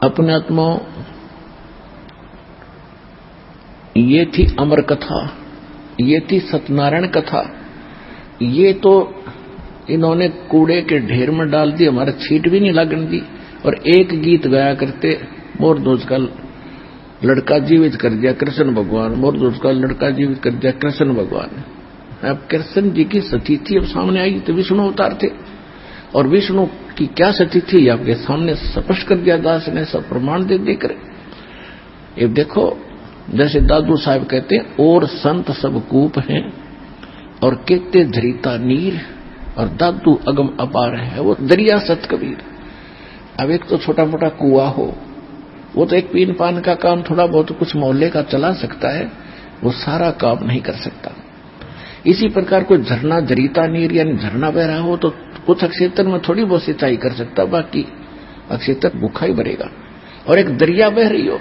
अपने आत्मा, ये थी अमर कथा, ये थी सत्यनारायण कथा। ये तो इन्होंने कूड़े के ढेर में डाल दी, हमारा छीट भी नहीं लगन दी। और एक गीत गाया करते, मोर दोस्त का लड़का जीवित कर दिया कृष्ण भगवान, मोर दोस्त का लड़का जीवित कर दिया कृष्ण भगवान। अब कृष्ण जी की सतीथि अब सामने आई तो विष्णु अवतार थे, और विष्णु की क्या सतीथि आपके सामने स्पष्ट कर दिया दास ने, सब प्रमाण दे देकर। ये देखो, जैसे दादू साहब कहते हैं, और संत सब कूप हैं और कहते धरिता नीर, और दादू अगम अपार है, वो दरिया सत कबीर। अब एक तो छोटा मोटा कुआ हो, वो तो एक पीन पान का काम थोड़ा बहुत कुछ मोहल्ले का चला सकता है, वो सारा काम नहीं कर सकता। इसी प्रकार कोई झरना दरिता नीर यानी झरना बह रहा हो तो कुछ क्षेत्र में थोड़ी बहुत सिंचाई कर सकता, बाकी क्षेत्र भूखा ही भरेगा। और एक दरिया बह रही हो,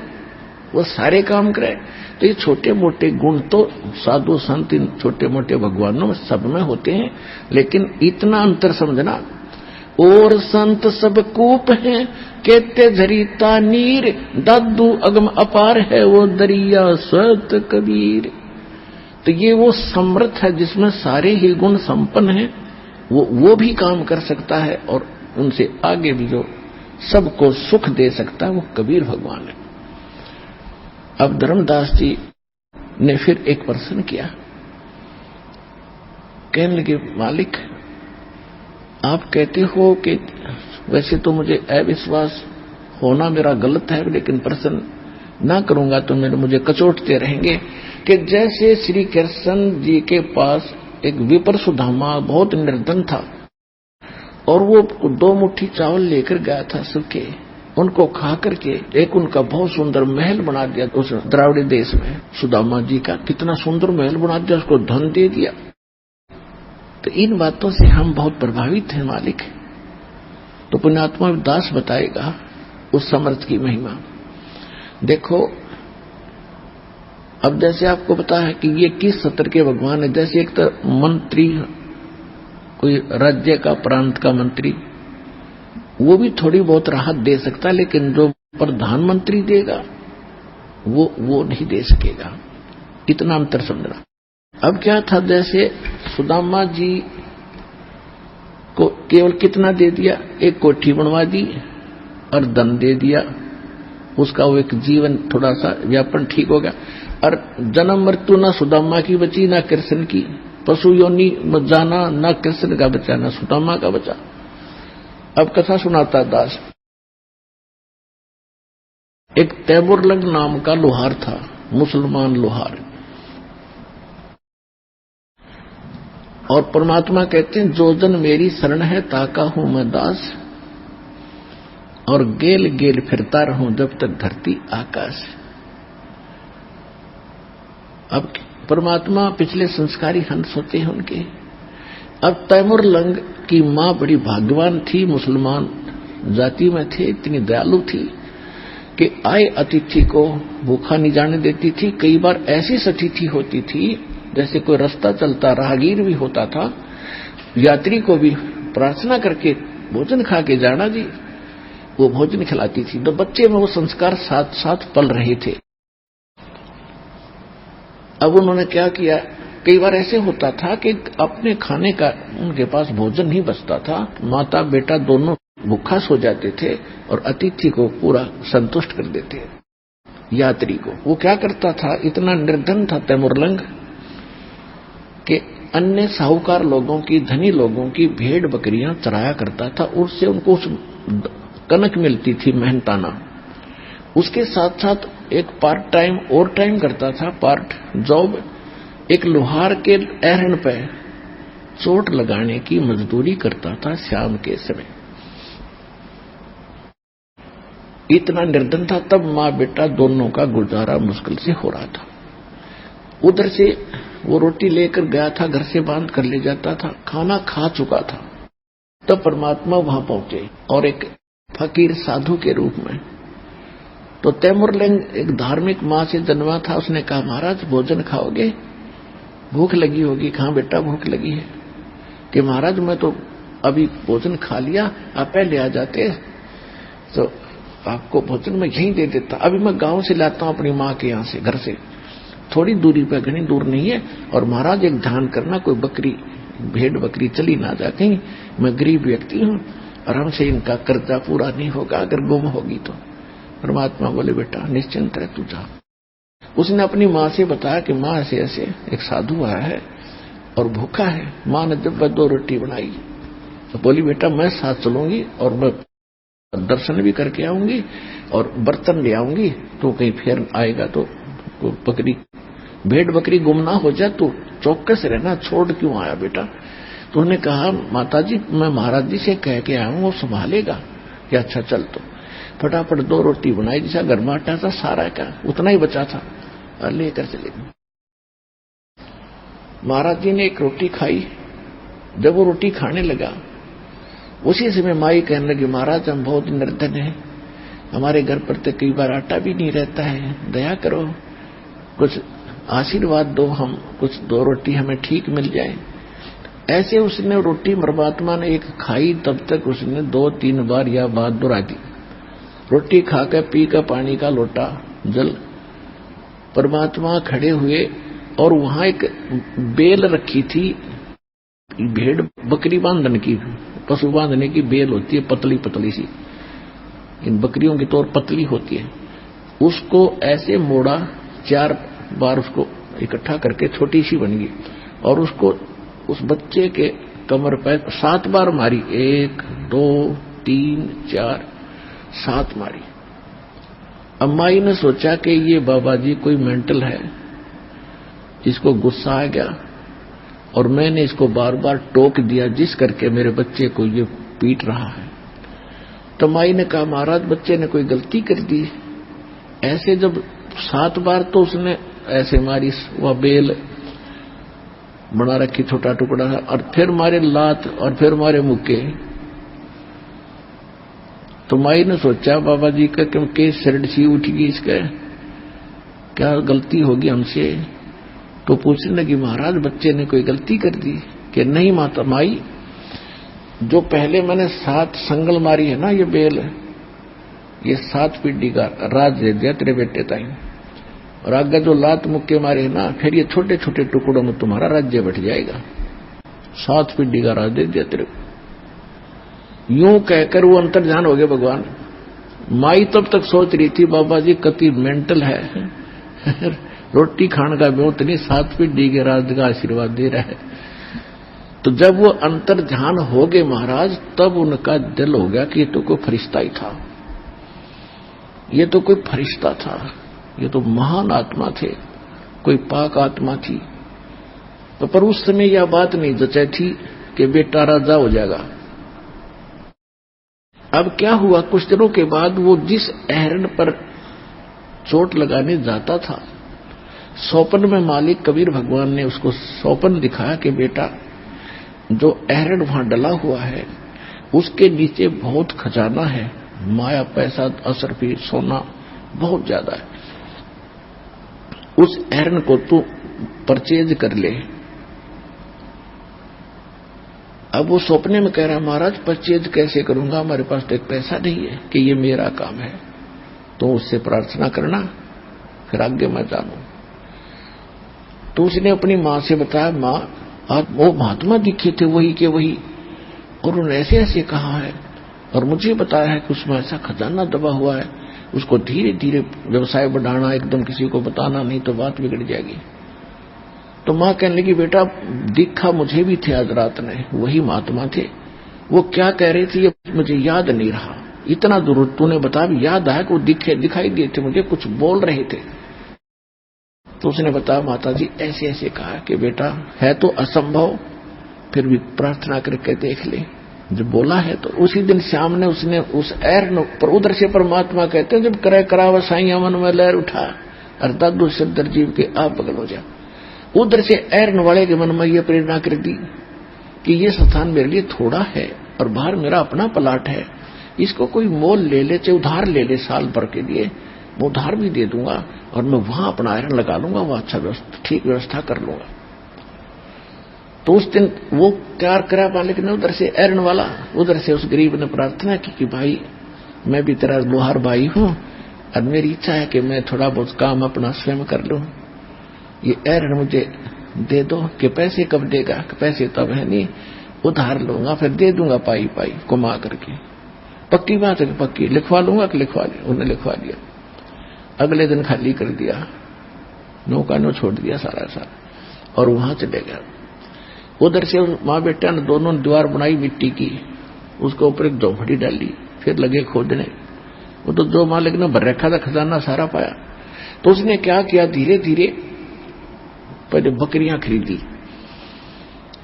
वो सारे काम करे। तो ये छोटे मोटे गुण तो साधु संत इन छोटे मोटे भगवानों में सब में होते हैं, लेकिन इतना अंतर समझना, और संत सब कूप हैं कहते झरिता नीर, दादू अगम अपार है वो दरिया स्वत कबीर। तो ये वो समर्थ है जिसमें सारे ही गुण संपन्न हैं, वो भी काम कर सकता है, और उनसे आगे भी जो सबको सुख दे सकता है वो कबीर भगवान है। अब धर्मदास जी ने फिर एक प्रश्न किया, कहने लगे मालिक आप कहते हो कि वैसे तो मुझे अविश्वास होना मेरा गलत है, लेकिन प्रश्न ना करूंगा तो मुझे कचोटते रहेंगे कि जैसे श्री कृष्ण जी के पास एक विपर सुदामा बहुत निर्धन था, और वो 2 मुट्ठी चावल लेकर गया था सूखे, उनको खा करके एक उनका बहुत सुंदर महल बना दिया उस द्राविड़ी देश में। सुदामा जी का कितना सुंदर महल बना दिया, उसको धन दे दिया। तो इन बातों से हम बहुत प्रभावित हैं मालिक। तो पुण्यात्मा दास बताएगा उस समर्थ की महिमा। देखो, अब जैसे आपको पता है कि ये किस सत्र के भगवान है। जैसे एक तो मंत्री, कोई राज्य का प्रांत का मंत्री, वो भी थोड़ी बहुत राहत दे सकता है, लेकिन जो प्रधानमंत्री देगा वो नहीं दे सकेगा। इतना अंतर समझना। अब क्या था, जैसे सुदामा जी को केवल कितना दे दिया, एक कोठी बनवा दी और धन दे दिया, उसका वो एक जीवन थोड़ा सा व्यापन ठीक हो गया। और जन्म मृत्यु ना सुदामा की बची ना कृष्ण की, पशु योनि में जाना ना कृष्ण का बचा ना सुदामा का बचा। अब कथा सुनाता दास। एक तैमुरलंग नाम का लोहार था, मुसलमान लोहार, और परमात्मा कहते हैं जो जन मेरी शरण है ताका हूं मैं दास, और गेल गेल फिरता रहूं जब तक धरती आकाश। अब परमात्मा पिछले संस्कारी हंस होते हैं उनके। अब तैमुरलंग की मां बड़ी भाग्यवान थी, मुसलमान जाति में थे, इतनी दयालु थी कि आए अतिथि को भूखा नहीं जाने देती थी। कई बार ऐसी सतिथि होती थी, जैसे कोई रास्ता चलता राहगीर भी होता था, यात्री को भी प्रार्थना करके भोजन खा के जाना जी, वो भोजन खिलाती थी। तो बच्चे में वो संस्कार साथ साथ पल रहे थे। अब उन्होंने क्या किया, कई बार ऐसे होता था कि अपने खाने का उनके पास भोजन नहीं बचता था, माता बेटा दोनों भूखा सो जाते थे और अतिथि को पूरा संतुष्ट कर देते यात्री को। वो क्या करता था, इतना निर्धन था तैमुरलंग कि अन्य साहूकार लोगों की, धनी लोगों की भेड़ बकरियां चराया करता था, उससे उनको उस कनक मिलती थी मेहनताना। उसके साथ साथ एक पार्ट टाइम और टाइम करता था, पार्ट जॉब, एक लोहार के एहरन पे चोट लगाने की मजदूरी करता था शाम के समय। इतना निर्धन था, तब मां बेटा दोनों का गुजारा मुश्किल से हो रहा था। उधर से वो रोटी लेकर गया था, घर से बांध कर ले जाता था, खाना खा चुका था। तब परमात्मा वहां पहुंचे और एक फकीर साधु के रूप में। तो तैमुरलंग एक धार्मिक मां से जन्मा था, उसने कहा महाराज भोजन खाओगे, भूख लगी होगी। कहां बेटा भूख लगी है? कि महाराज मैं तो अभी भोजन खा लिया, आप पहले आ जाते। तो आपको भोजन मैं यहीं दे देता, अभी मैं गांव से लाता हूं अपनी माँ के यहाँ से, घर से थोड़ी दूरी पर, घनी दूर नहीं है। और महाराज एक ध्यान करना, कोई बकरी भेड़ बकरी चली ना जा कहीं, मैं गरीब व्यक्ति हूं और हमसे इनका कर्जा पूरा नहीं होगा अगर गुम होगी तो। परमात्मा बोले बेटा निश्चिंत रह तू जा। उसने अपनी माँ से बताया कि माँ ऐसे ऐसे एक साधु आया है और भूखा है। माँ ने जब 2 रोटी बनाई तो बोली बेटा मैं साथ चलूंगी और मैं दर्शन भी करके आऊंगी और बर्तन ले आऊंगी, तो कहीं फिर आएगा तो बकरी भेड़ बकरी गुम ना हो जाए, तो चौकस रहना, छोड़ क्यों आया बेटा। तो उन्होंने कहा माताजी मैं महाराज जी से कह के आया हूं, वो संभालेगा। कि अच्छा चल। तो फटाफट 2 रोटी बनाई, जैसा घर में आटा था सारा का उतना ही बचा था, लेकर चले गए। महाराज जी ने एक रोटी खाई। जब वो रोटी खाने लगा उसी समय माई कहने लगी महाराज हम बहुत निर्धन हैं, हमारे घर पर तो कई बार आटा भी नहीं रहता है, दया करो कुछ आशीर्वाद दो, हम कुछ 2 रोटी हमें ठीक मिल जाए। ऐसे उसने रोटी परमात्मा ने एक खाई, तब तक उसने 2-3 बार यह बात दोहरा दी। रोटी खाकर पी का पानी का लोटा जल। परमात्मा खड़े हुए और वहां एक बेल रखी थी, भेड़ बकरी बांधने की, पशु बांधने की बेल होती है पतली पतली सी, इन बकरियों की तौर पतली होती है। उसको ऐसे मोड़ा, 4 बार उसको इकट्ठा करके छोटी सी बन गई और उसको उस बच्चे के कमर पर 7 बार मारी। 1 2 3 4 7 मारी। अम्माई ने सोचा कि ये बाबा जी कोई मेंटल है, इसको गुस्सा आ गया और मैंने इसको बार बार टोक दिया जिस करके मेरे बच्चे को ये पीट रहा है। तो माई ने कहा महाराज बच्चे ने कोई गलती कर दी। ऐसे जब 7 बार तो उसने ऐसे मारी, वह बेल बना रखी छोटा टुकड़ा, और फिर मारे लात और फिर मारे मुक्के। तो माई ने सोचा बाबा जी का क्योंकि सिरड सी उठ गई, इसका क्या गलती होगी हमसे। तो पूछने लगी महाराज बच्चे ने कोई गलती कर दी। कि नहीं माता माई, जो पहले मैंने 7 संगल मारी है ना ये बेल, ये 7 पीढ़ी का राज दे दिया तेरे बेटे ताई, और आगे जो लात मुक्के मारे ना फिर ये छोटे छोटे टुकड़ों में तुम्हारा राज्य बैठ जाएगा। 7 पीढ़ी का राज दे दिया तेरे को। यूं कहकर वो अंतर्ध्यान हो गए भगवान। माई तब तक सोच रही थी बाबा जी कति मेंटल है रोटी खाने का बहुत नहीं, 7 पीढ़ी के राज का आशीर्वाद दे रहा है। तो जब वो अंतर्ध्यान हो गए महाराज, तब उनका दिल हो गया कि ये तो कोई फरिश्ता ही था, ये तो कोई फरिश्ता था, ये तो महान आत्मा थे, कोई पाक आत्मा थी। तो पर उस समय यह बात नहीं जचाई थी कि बेटा राजा हो जाएगा। अब क्या हुआ, कुछ दिनों के बाद वो जिस अहरण पर चोट लगाने जाता था, स्वप्न में मालिक कबीर भगवान ने उसको स्वप्न दिखाया कि बेटा जो अहरण वहां डला हुआ है उसके नीचे बहुत खजाना है, माया पैसा असरफी सोना बहुत ज्यादा है, उस अहरण को तू परचेज कर ले। अब वो सपने में कह रहा महाराज परचेज कैसे करूंगा, हमारे पास तो एक पैसा नहीं है। कि ये मेरा काम है, तो उससे प्रार्थना करना, फिर आगे मैं जानू। तो उसने अपनी माँ से बताया माँ आज वो महात्मा दिखे थे वही के वही, और उन्होंने ऐसे ऐसे कहा है और मुझे बताया है कि उसमें ऐसा खजाना दबा हुआ है, उसको धीरे धीरे व्यवसाय बढ़ाना, एकदम किसी को बताना नहीं तो बात बिगड़ जाएगी। तो माँ कहने लगी बेटा दिखा मुझे भी थे आज रात में, वही महात्मा थे, वो क्या कह रही थी ये मुझे याद नहीं रहा, इतना जरूर तूने बता भी याद आया कि वो दिखाई दिए थे मुझे, कुछ बोल रहे थे। तो उसने बताया माता जी ऐसे ऐसे कहा कि बेटा है तो असंभव, फिर भी प्रार्थना करके देख ले। जब बोला है तो उसी दिन शाम ने उसने उस ऐर पर उधर से परमात्मा कहते हैं जब करे कराव साइया मन में लहर उठा अर्थात दूसरे जीव के आप बगल हो जा, उधर से ऐरन वाले के मन में यह प्रेरणा कर दी कि ये स्थान मेरे लिए थोड़ा है और बाहर मेरा अपना प्लाट है, इसको कोई मोल ले ले, चाहे उधार ले ले, साल भर के लिए मैं उधार भी दे दूंगा और मैं वहां अपना आयरन लगा लूंगा, वो अच्छा ठीक व्यवस्था कर लूंगा। तो उस दिन वो क्या करा मालिक ने, उधर से ऐरन वाला उधर से उस गरीब ने प्रार्थना की कि भाई मैं भी तेरा लोहार भाई हूं और मेरी इच्छा है कि मैं थोड़ा बहुत काम अपना स्वयं कर लूं, ये एरन मुझे दे दो। कि पैसे कब देगा? कि पैसे तब है नहीं, उधार लूंगा फिर दे दूंगा पाई पाई कमा करके। पक्की बात है कि पक्की, लिखवा लूंगा कि लिखवा लिया। उन्हें लिखवा दिया, अगले दिन खाली कर दिया, नौका नो छोड़ दिया सारा और वहां चले गया। उधर से माँ बेटा ने दोनों दीवार बनाई मिट्टी की, उसके ऊपर एक झोपड़ी डाली, फिर लगे खोदने। वो तो जो मालिक ने भर रखा था खजाना सारा पाया। तो उसने क्या किया, धीरे धीरे पहले बकरियां खरीदी,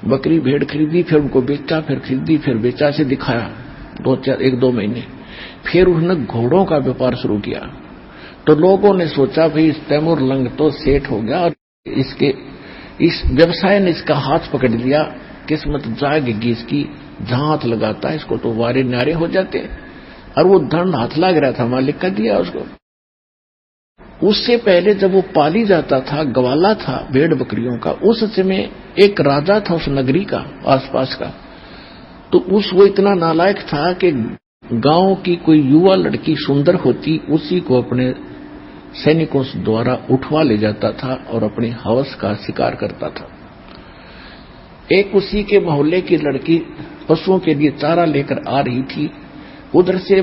बकरी भेड़ खरीदी, फिर उनको बेचा, फिर खरीदी, फिर बेचा से दिखाया 1-2 महीने। फिर उसने घोड़ों का व्यापार शुरू किया। तो लोगों ने सोचा भाई तैमूर लंग तो सेठ हो गया और इसके इस व्यवसाय ने इसका हाथ पकड़ लिया, किस्मत जाएगी इसकी, जहां हाथ लगाता है इसको तो वारे न्यारे हो जाते। और वो दंड हाथ लग रहा था, मालिक का दिया उसको। उससे पहले जब वो पाली जाता था, गवाला था भेड़ बकरियों का, उस समय एक राजा था उस नगरी का, आसपास का। तो वो इतना नालायक था कि गांव की कोई युवा लड़की सुंदर होती, उसी को अपने सैनिकों द्वारा उठवा ले जाता था और अपनी हवस का शिकार करता था। एक उसी के मोहल्ले की लड़की पशुओं के लिए चारा लेकर आ रही थी। उधर से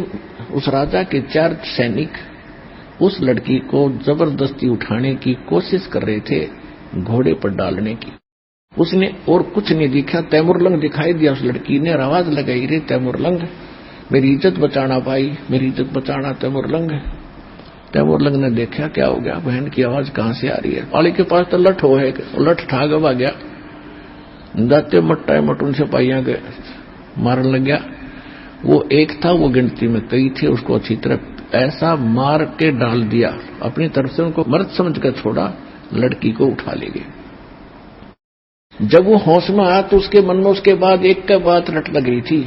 उस राजा के 4 सैनिक उस लड़की को जबरदस्ती उठाने की कोशिश कर रहे थे, घोड़े पर डालने की। उसने और कुछ नहीं दिखा, तैमूरलंग दिखाई दिया। उस लड़की ने आवाज लगाई, रे तैमूरलंग, मेरी इज्जत बचाना भाई, मेरी इज्जत बचाना तैमूरलंग। तैमूरलंग ने देखा क्या हो गया, बहन की आवाज कहां से आ रही है। पाली के पास तो लठ हो है, लठ ठाग आ गया, जाते मट्टा मटून से पाइया के मारने लग गया। वो एक था, वो गिनती में कई थे, उसको अच्छी तरह ऐसा मार के डाल दिया, अपनी तरफ से उनको मर्द समझकर छोड़ा, लड़की को उठा ले गए। जब वो होश में आया तो उसके मन में उसके बाद एक का बात रट लग रही थी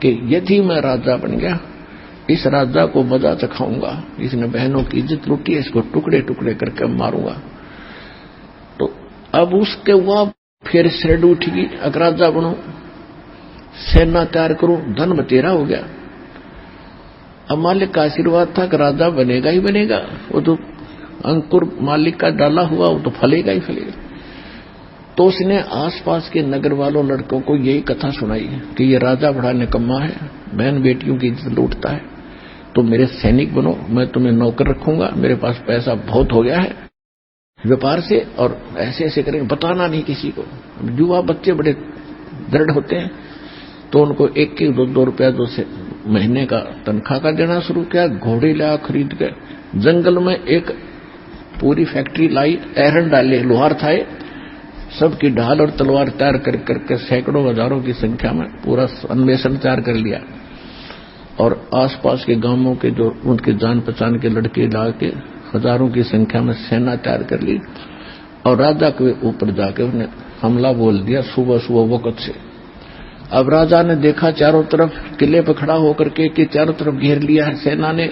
कि यदि मैं राजा बन गया, इस राजा को मजा चखाऊंगा, इसने बहनों की इज्जत लूटी है, इसको टुकड़े टुकड़े करके मारूंगा। तो अब उसके हुआ फिर श्रेड उठेगी, अगर राजा बनू, सेना तैयार करूं, धन बतेरा हो गया। अब मालिक का आशीर्वाद था कि राजा बनेगा ही बनेगा, वो तो अंकुर मालिक का डाला हुआ, वो तो फलेगा ही फलेगा। तो उसने आसपास के नगर वालों लड़कों को यही कथा सुनाई कि ये राजा बड़ा निकम्मा है, बहन बेटियों की इज्जत लूटता है, तो मेरे सैनिक बनो, मैं तुम्हें नौकर रखूंगा, मेरे पास पैसा बहुत हो गया है व्यापार से, और ऐसे ऐसे करेंगे, बताना नहीं किसी को। युवा बच्चे बड़े दृढ़ होते हैं, तो उनको 1-2 रुपया 2 से महीने का तनख्वाह का देना शुरू किया। घोड़े ला खरीद के जंगल में एक पूरी फैक्ट्री लाई, एरन डाले, लोहार था, सबकी ढाल और तलवार तैयार कर करके सैकड़ों हजारों की संख्या में पूरा अन्वेषण तैयार कर लिया। और आसपास के गांवों के जो उनके जान पहचान के लड़के ला के हजारों की संख्या में सेना तैयार कर ली और राजा के ऊपर जाके उसने हमला बोल दिया सुबह सुबह वक्त से। अब राजा ने देखा चारों तरफ, किले पर खड़ा होकर के चारों तरफ घेर लिया है सेना ने।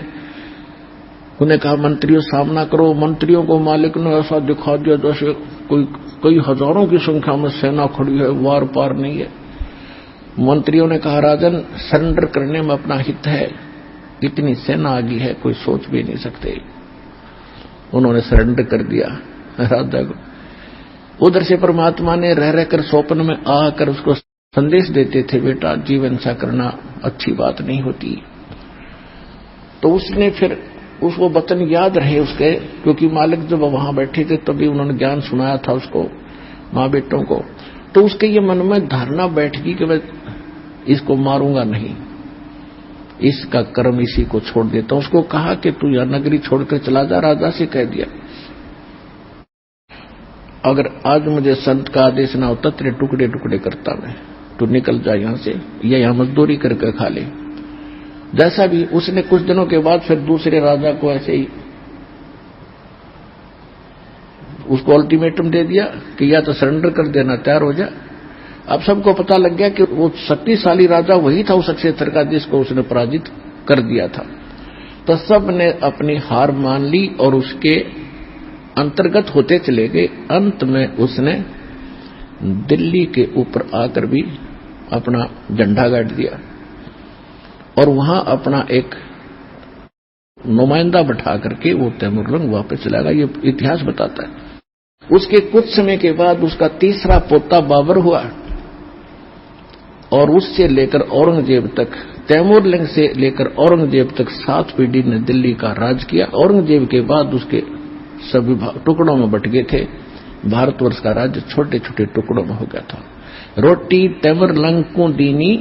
उन्हें कहा मंत्रियों सामना करो। मंत्रियों को मालिक ने ऐसा दिखा दिया जैसे कई हजारों की संख्या में सेना खड़ी है, वार पार नहीं है। मंत्रियों ने कहा राजन सरेंडर करने में अपना हित है, इतनी सेना आ गई है कोई सोच भी नहीं सकते। उन्होंने सरेंडर कर दिया राजा को। उधर से परमात्मा ने रह रहकर स्वप्न में आकर उसको संदेश देते थे, बेटा जीवन सा करना अच्छी बात नहीं होती। तो उसने फिर उसको वचन याद रहे उसके, क्योंकि मालिक जब वहां बैठे थे तभी उन्होंने ज्ञान सुनाया था उसको, माँ बेटों को। तो उसके ये मन में धारणा बैठ गई कि मैं इसको मारूंगा नहीं, इसका कर्म इसी को छोड़ देता हूं। उसको कहा कि तू यह नगरी छोड़कर चला जा, राजा से कह दिया अगर आज मुझे संत का आदेश ना होता तेरे टुकड़े टुकड़े करता मैं, तू निकल जा यहां से, या यहां मजदूरी करके खा ले। जैसा भी उसने कुछ दिनों के बाद फिर दूसरे राजा को ऐसे ही उसको अल्टीमेटम दे दिया कि या तो सरेंडर कर देना, तैयार हो जा। अब सबको पता लग गया कि वो शक्तिशाली राजा वही था उस क्षेत्र का जिसको उसने पराजित कर दिया था। तो सब ने अपनी हार मान ली और उसके अंतर्गत होते चले गए। अंत में उसने दिल्ली के ऊपर आकर भी अपना झंडा गाड़ दिया और वहां अपना एक नुमाइंदा बैठा करके वो तैमूरलंग वापस चला गया। ये इतिहास बताता है। उसके कुछ समय के बाद उसका तीसरा पोता बाबर हुआ और उससे लेकर औरंगजेब तक, तैमूरलंग से लेकर औरंगजेब तक 7 पीढ़ी ने दिल्ली का राज किया। औरंगजेब के बाद उसके सभी टुकड़ों में बट गए थे। भारतवर्ष का राज्य छोटे छोटे टुकड़ों में हो गया था। रोटी तैमूरलंग को दीनी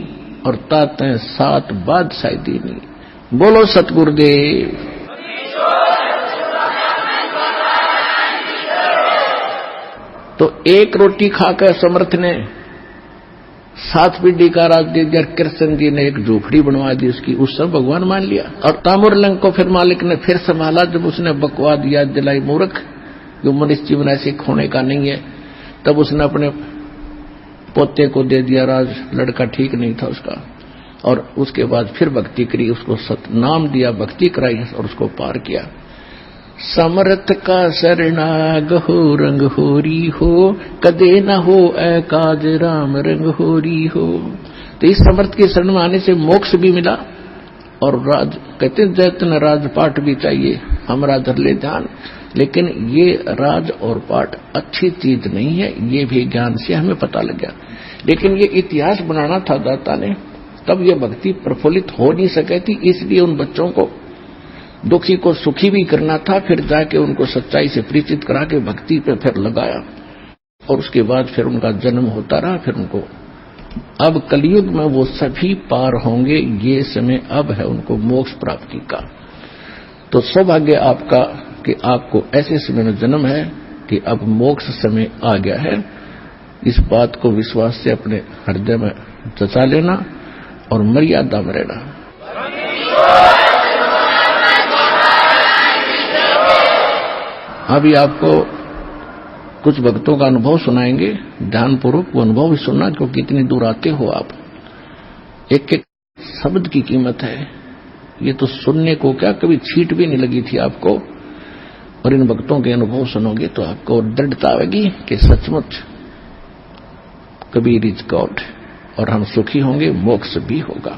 और तातें 7 बादशाही दीनी। बोलो सतगुरुदेव। तो एक रोटी खाकर समर्थ ने 7 पीढ़ी का राज दे दिया। कृष्ण जी ने एक झोपड़ी बनवा दी उसकी, उस सब भगवान मान लिया। और तैमूरलंग को फिर मालिक ने फिर संभाला जब उसने बकवाद याद दिलाई, मूर्ख जो मनुष्य जीवन ऐसे खोने का नहीं है। तब उसने अपने पोते को दे दिया राज, लड़का ठीक नहीं था उसका। और उसके बाद फिर भक्ति करी, उसको नाम दिया, भक्ति कराई और उसको पार किया। समर्थ का शरणाग हो रंग होरी हो, कदे न हो ऐ काज राम रंग होरी हो। तो इस समर्थ के शरण में आने से मोक्ष भी मिला और राज, कहते जैतन राजपाट भी चाहिए, हमारा धर ले ध्यान। लेकिन ये राज और पाठ अच्छी चीज नहीं है, ये भी ज्ञान से हमें पता लग गया। लेकिन ये इतिहास बनाना था दाता ने, तब ये भक्ति प्रफुल्लित हो नहीं सके थी। इसलिए उन बच्चों को, दुखी को सुखी भी करना था, फिर जाके उनको सच्चाई से परिचित करा के भक्ति पे फिर लगाया। और उसके बाद फिर उनका जन्म होता रहा। फिर उनको अब कलयुग में वो सभी पार होंगे। ये समय अब है उनको मोक्ष प्राप्ति का। तो सौभाग्य आपका कि आपको ऐसे समय में जन्म है कि अब मोक्ष समय आ गया है। इस बात को विश्वास से अपने हृदय में जचा लेना और मर्यादा में रहना। अभी आपको कुछ भक्तों का अनुभव सुनाएंगे, ध्यानपूर्वक वो अनुभव भी सुनना, क्योंकि इतनी दूर आते हो आप। एक एक शब्द की कीमत है। ये तो सुनने को क्या कभी छींट भी नहीं लगी थी आपको, और इन भक्तों के अनुभव सुनोगे तो आपको दृढ़ता आएगी कि सचमुच कबीर इज गॉड और हम सुखी होंगे, मोक्ष भी होगा।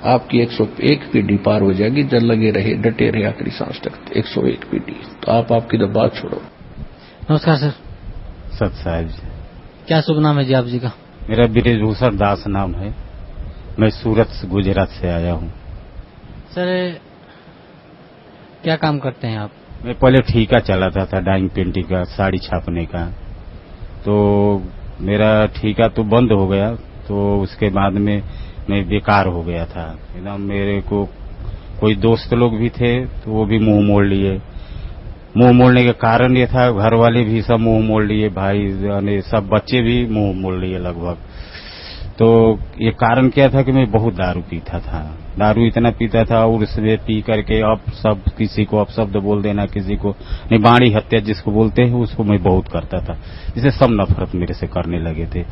आपकी 101 पीढ़ी पार हो जाएगी जब लगे रहे, डटे रहे आखिरी सांस तक। 101 पीढ़ी। तो आपकी तो बात छोड़ो। नमस्कार सर। सत साहब जी। क्या शुभ नाम है जी आप जी का? मेरा ब्रिजभूषण दास नाम है। मैं सूरत गुजरात से आया हूँ। सर क्या काम करते हैं आप? मैं पहले ठेका चलाता था डाइंग पेंटिंग का, साड़ी छापने का। तो मेरा ठेका तो बंद हो गया, तो उसके बाद में मैं बेकार हो गया था एकदम। मेरे को कोई दोस्त लोग भी थे तो वो भी मुंह मोड़ लिए। मुंह मोड़ने का कारण ये था, घर वाले भी सब मुंह मोड़ लिए, भाई यानी सब बच्चे भी मुंह मोड़ लिए लगभग। तो ये कारण क्या था कि मैं बहुत दारू पीता था। दारू इतना पीता था और उसमें पी करके अब सब किसी को अपशब्द बोल देना, किसी को निबाणी हत्या जिसको बोलते हैं उसको मैं बहुत करता था, जिसे सब नफरत मेरे से करने लगे थे।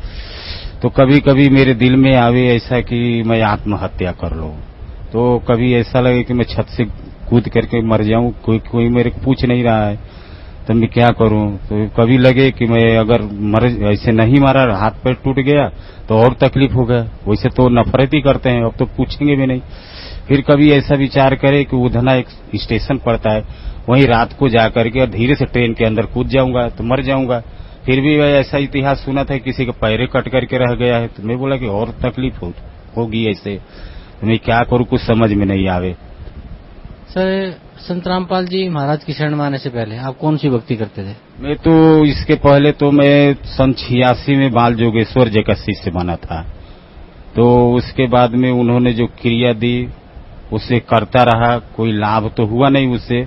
तो कभी कभी मेरे दिल में आवे ऐसा कि मैं आत्महत्या कर लूं। तो कभी ऐसा लगे कि मैं छत से कूद करके मर जाऊं, कोई मेरे को पूछ नहीं रहा है तो मैं क्या करूं। तो कभी लगे कि मैं अगर ऐसे नहीं मारा, हाथ पैर टूट गया तो और तकलीफ हो गया। वैसे तो नफरत ही करते हैं, अब तो पूछेंगे भी नहीं। फिर कभी ऐसा विचार करे कि उधना एक स्टेशन पड़ता है, वहीं रात को जाकर के और धीरे से ट्रेन के अंदर कूद जाऊंगा तो मर जाऊंगा। फिर भी ऐसा इतिहास सुना था किसी के पैरे कट करके रह गया है। तो मैं बोला कि और तकलीफ होगी ऐसे, तो मैं क्या करूं, कुछ समझ में नहीं आवे। सर संत रामपाल जी महाराज की शरण में आने से पहले आप कौन सी भक्ति करते थे? मैं तो इसके पहले तो मैं सन 86 में बाल जोगेश्वर जी का शिष्य बना था। तो उसके बाद में उन्होंने जो क्रिया दी उसे करता रहा, कोई लाभ तो हुआ नहीं उससे।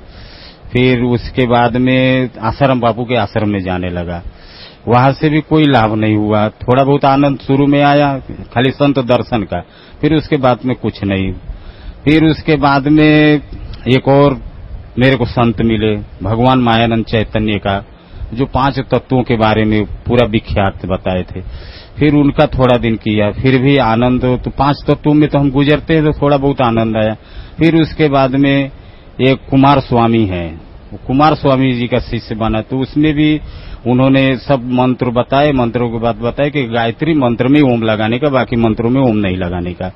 फिर उसके बाद में आश्रम बापू के आश्रम में जाने लगा, वहां से भी कोई लाभ नहीं हुआ। थोड़ा बहुत आनंद शुरू में आया, खाली संत दर्शन का, फिर उसके बाद में कुछ नहीं। फिर उसके बाद में एक और मेरे को संत मिले, भगवान मायानंद चैतन्य का, जो 5 तत्वों के बारे में पूरा विख्यात बताए थे। फिर उनका थोड़ा दिन किया, फिर भी आनंद, तो 5 तत्वों में तो हम गुजरते हैं तो थोड़ा बहुत आनंद आया। फिर उसके बाद में एक कुमार स्वामी है, कुमार स्वामी जी का शिष्य बना, तो उसमें भी उन्होंने सब मंत्र बताए। मंत्रों के बाद बताए कि गायत्री मंत्र में ओम लगाने का, बाकी मंत्रों में ओम नहीं लगाने का।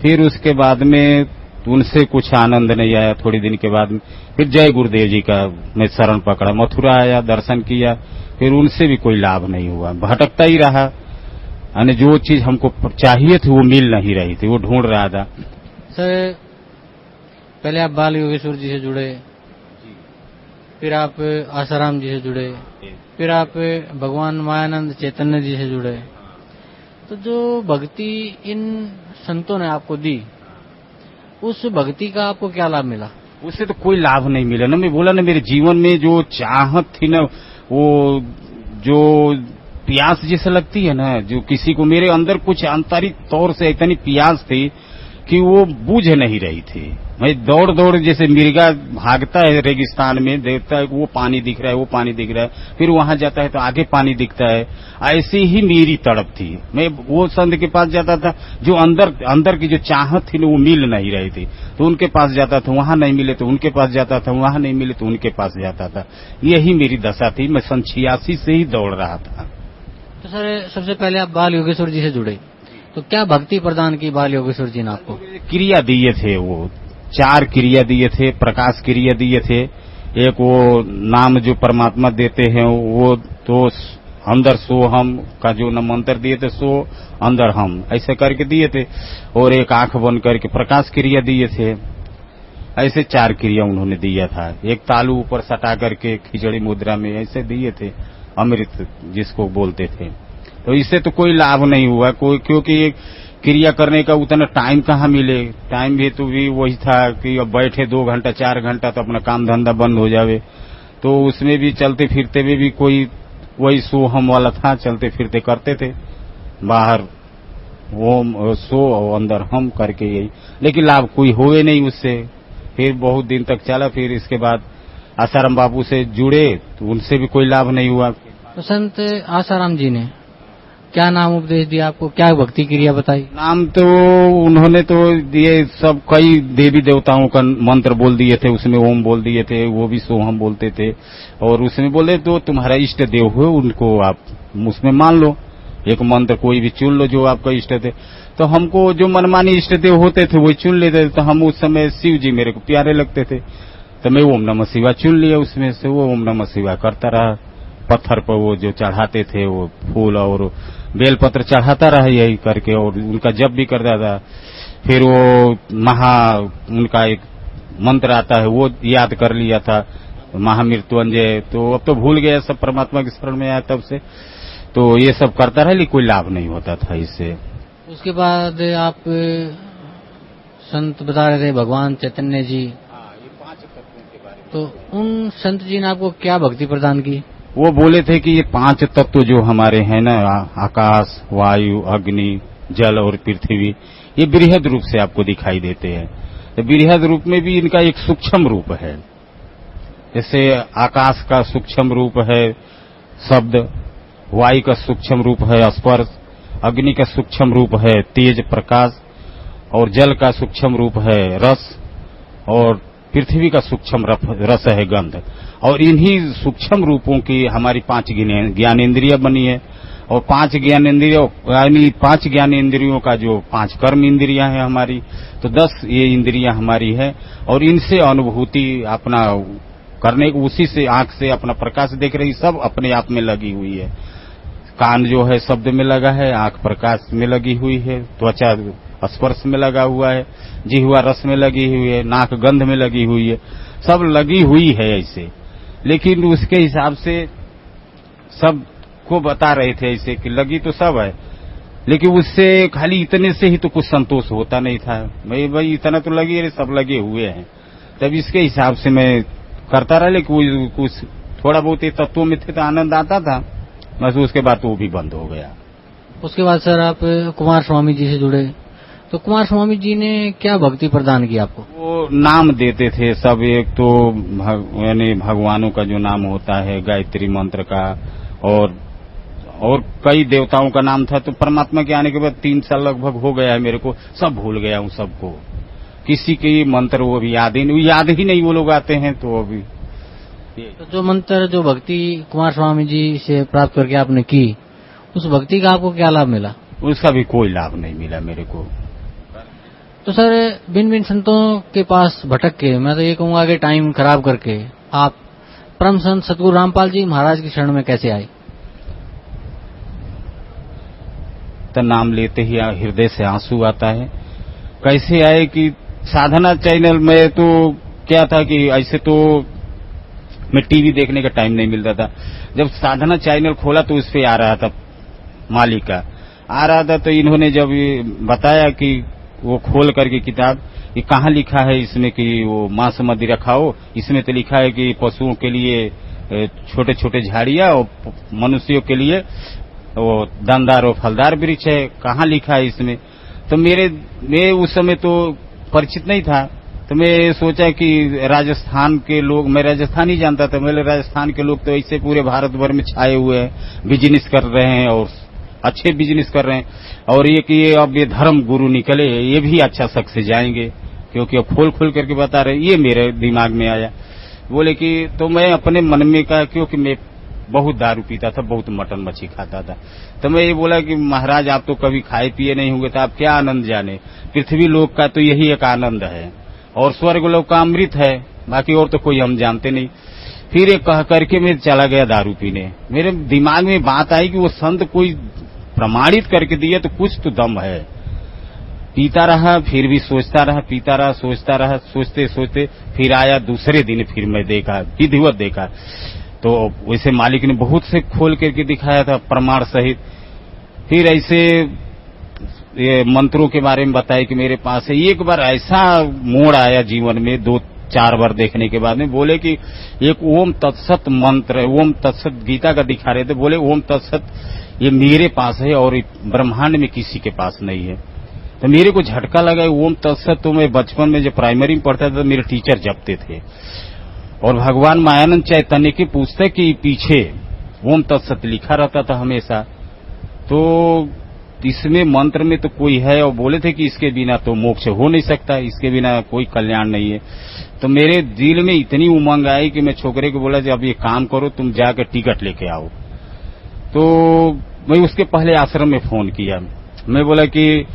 फिर उसके बाद में तो उनसे कुछ आनंद नहीं आया। थोड़ी दिन के बाद फिर जय गुरुदेव जी का मैं शरण पकड़ा, मथुरा आया, दर्शन किया, फिर उनसे भी कोई लाभ नहीं हुआ, भटकता ही रहा। यानी जो चीज हमको चाहिए थी वो मिल नहीं रही थी, वो ढूंढ रहा था। सर पहले आप बाल योगेश्वर जी से जुड़े, फिर आप आसाराम जी से जुड़े, फिर आप भगवान मायानंद चैतन्य जी से जुड़े। तो जो भक्ति इन संतों ने आपको दी, उस भक्ति का आपको क्या लाभ मिला? उससे तो कोई लाभ नहीं मिला ना। मैं बोला ना, मेरे जीवन में जो चाहत थी ना, वो जो प्यास जैसे लगती है ना, जो किसी को, मेरे अंदर कुछ आंतरिक तौर से इतनी प्यास थी कि वो बुझ नहीं रही थी। मैं दौड़ दौड़ जैसे मिर्गा भागता है रेगिस्तान में, देखता है वो पानी दिख रहा है, वो पानी दिख रहा है, फिर वहां जाता है तो आगे पानी दिखता है। ऐसी ही मेरी तड़प थी। मैं वो संत के पास जाता था, जो अंदर की जो चाहत थी ना वो मिल नहीं रही थी, तो उनके पास जाता था, वहां नहीं मिले तो उनके पास जाता था, वहां नहीं मिले तो उनके पास जाता था। यही मेरी दशा थी। मैं 86 से ही दौड़ रहा था। तो सर सबसे पहले आप बाल योगेश्वर जी से जुड़े, तो क्या भक्ति प्रदान की बाल योगेश्वर जी ने आपको? क्रिया दिए थे, वो 4 क्रिया दिए थे, प्रकाश क्रिया दिए थे। एक वो नाम जो परमात्मा देते हैं वो, तो अंदर सो हम का जो न मंत्र दिए थे, सो अंदर हम, ऐसे करके दिए थे। और एक आंख बंद करके प्रकाश क्रिया दिए थे। ऐसे 4 क्रिया उन्होंने दिया था। एक तालू ऊपर सटा करके खिचड़ी मुद्रा में ऐसे दिए थे, अमृत जिसको बोलते थे। तो इससे तो कोई लाभ नहीं हुआ कोई, क्योंकि क्रिया करने का उतना टाइम कहाँ मिले। टाइम भी तो भी वही था कि अब बैठे 2 घंटा 4 घंटा तो अपना काम धंधा बंद हो जावे। तो उसमें भी चलते फिरते में भी कोई वही सोहम वाला था, चलते फिरते करते थे, बाहर ओम सो और अंदर हम करके यही। लेकिन लाभ कोई हुए नहीं उससे। फिर बहुत दिन तक चला, फिर इसके बाद आसाराम बाबू से जुड़े तो उनसे भी कोई लाभ नहीं हुआ। तो संत आसाराम जी ने क्या नाम उपदेश दिया आपको, क्या भक्ति क्रिया बताई? नाम तो उन्होंने तो ये सब कई देवी देवताओं का मंत्र बोल दिए थे, उसमें ओम बोल दिए थे, वो भी सोहम बोलते थे। और उसमें बोले तो तुम्हारा इष्ट देव हो उनको आप उसमें मान लो, एक मंत्र कोई भी चुन लो जो आपका इष्ट थे। तो हमको जो मनमानी इष्ट देव होते थे वही चुन लेते थे। तो हम उस समय शिव जी मेरे को प्यारे लगते थे, तो मैं ओम नमः शिवाय चुन लिया। उसमें से वो ओम नमः शिवाय करता रहा। पत्थर पर वो जो चढ़ाते थे वो फूल और बेलपत्र चढ़ाता रहा यही करके, और उनका जप भी करता था। फिर वो उनका एक मंत्र आता है वो याद कर लिया था, महामृत्युंजय। तो अब तो भूल गया सब, परमात्मा की शरण में आया तब से। तो ये सब करता रहा, लेकिन कोई लाभ नहीं होता था इससे। उसके बाद आप संत बता रहे थे भगवान चैतन्य जी, ये 5 तत्वों के बारे में। तो उन संत जी ने आपको क्या भक्ति प्रदान की? वो बोले थे कि ये 5 तत्व जो हमारे हैं ना, आकाश, वायु, अग्नि, जल और पृथ्वी, ये बृहद रूप से आपको दिखाई देते हैं। तो बृहद रूप में भी इनका एक सूक्ष्म रूप है। जैसे आकाश का सूक्ष्म रूप है शब्द, वायु का सूक्ष्म रूप है स्पर्श, अग्नि का सूक्ष्म रूप है तेज प्रकाश, और जल का सूक्ष्म रूप है रस, और पृथ्वी का सूक्ष्म रस है गंध। और इन्हीं सूक्ष्म रूपों की हमारी 5 ज्ञानेंद्रियां बनी है। और 5 ज्ञानेंद्रियों यानी 5 ज्ञानेंद्रियों का जो 5 कर्म इंद्रियां हैं हमारी, तो 10 ये इंद्रियां हमारी है। और इनसे अनुभूति अपना करने, उसी से आंख से अपना प्रकाश देख रही, सब अपने आप में लगी हुई है। कान जो है शब्द में लगा है, आंख प्रकाश में लगी हुई है, त्वचा स्पर्श में लगा हुआ है, जिह्वा रस में लगी हुई है, नाक गंध में लगी हुई है, सब लगी हुई है ऐसे। लेकिन उसके हिसाब से सब को बता रहे थे ऐसे कि लगी तो सब है, लेकिन उससे खाली इतने से ही तो कुछ संतोष होता नहीं था। भाई इतना तो लगी है, सब लगे हुए हैं। तब इसके हिसाब से मैं करता रहा, लेकिन कुछ थोड़ा बहुत तत्वों में थे तो आनंद आता था, बस उसके बाद तो वो भी बंद हो गया। उसके बाद सर आप कुमार स्वामी जी से जुड़े, तो कुमार स्वामी जी ने क्या भक्ति प्रदान की आपको? वो नाम देते थे सब, एक तो यानी भगवानों का जो नाम होता है गायत्री मंत्र का, और कई देवताओं का नाम था। तो परमात्मा के आने के बाद 3 साल लगभग हो गया है मेरे को, सब भूल गया हूँ सबको। किसी के मंत्र वो भी याद ही नहीं वो लोग आते हैं। तो अभी तो जो मंत्र जो भक्ति कुमार स्वामी जी से प्राप्त करके आपने की, उस भक्ति का आपको क्या लाभ मिला? उसका भी कोई लाभ नहीं मिला मेरे को। तो सर बिन बिन संतों के पास भटक के, मैं तो ये कहूंगा कि टाइम खराब करके आप परम संत सतगुरु रामपाल जी महाराज की शरण में कैसे आए? तो नाम लेते ही हृदय से आंसू आता है। कैसे आए कि साधना चैनल में तो क्या था कि ऐसे तो मैं टीवी देखने का टाइम नहीं मिलता था। जब साधना चैनल खोला तो उस पे आ रहा था, मालिक का आ रहा था, तो इन्होंने जब ये बताया कि वो खोल करके किताब, ये कहाँ लिखा है इसमें कि वो मांस मदिरा खाओ, इसमें तो लिखा है कि पशुओं के लिए छोटे छोटे झाड़ियां और मनुष्यों के लिए वो दानदार और फलदार वृक्ष है, कहाँ लिखा है इसमें? तो मैं उस समय तो परिचित नहीं था, तो मैं सोचा कि राजस्थान के लोग, मैं राजस्थान ही जानता था, मेरे राजस्थान के लोग तो ऐसे पूरे भारत भर में छाए हुए हैं, बिजनेस कर रहे हैं और अच्छे बिजनेस कर रहे हैं, और ये कि ये अब ये धर्म गुरु निकले, ये भी अच्छा शख्स से जाएंगे, क्योंकि अब खोल खोल करके बता रहे। ये मेरे दिमाग में आया, बोले कि तो मैं अपने मन में कहा, क्योंकि मैं बहुत दारू पीता था, बहुत मटन मच्छी खाता था, तो मैं ये बोला कि महाराज आप तो कभी खाए पिए नहीं होंगे, तो आप क्या आनंद जाने? पृथ्वी लोक का तो यही एक आनंद है और स्वर्ग लोक का अमृत है, बाकी और तो कोई हम जानते नहीं। फिर ये कह करके मैं चला गया दारू पीने। मेरे दिमाग में बात आई कि वो संत कोई प्रमाणित करके दिया तो कुछ तो दम है। पीता रहा, फिर भी सोचता रहा, पीता रहा, सोचता रहा, सोचते सोचते फिर आया दूसरे दिन, फिर मैं देखा, विधिवत देखा, तो वैसे मालिक ने बहुत से खोल करके दिखाया था प्रमाण सहित। फिर ऐसे ये मंत्रों के बारे में बताया कि मेरे पास है। एक बार ऐसा मोड़ आया जीवन में, 2-4 बार देखने के बाद में, बोले कि एक ओम तत्सत मंत्र, ओम तत्सत गीता का दिखा रहे थे, बोले ओम तत्सत ये मेरे पास है और ब्रह्मांड में किसी के पास नहीं है। तो मेरे को झटका लगा। ओम तत्सत तो मैं बचपन में जब प्राइमरी में पढ़ता था, मेरे टीचर जपते थे, और भगवान मायानंद चैतन्य की पुस्तक के पीछे ओम तत्सत लिखा रहता था हमेशा। तो इसमें मंत्र में तो कोई है, और बोले थे कि इसके बिना तो मोक्ष हो नहीं सकता, इसके बिना कोई कल्याण नहीं है। तो मेरे दिल में इतनी उमंग आई कि मैं छोकरे को बोला कि अब ये काम करो, तुम जाकर टिकट लेके आओ। तो मैं उसके पहले आश्रम में फोन किया, मैं बोला कि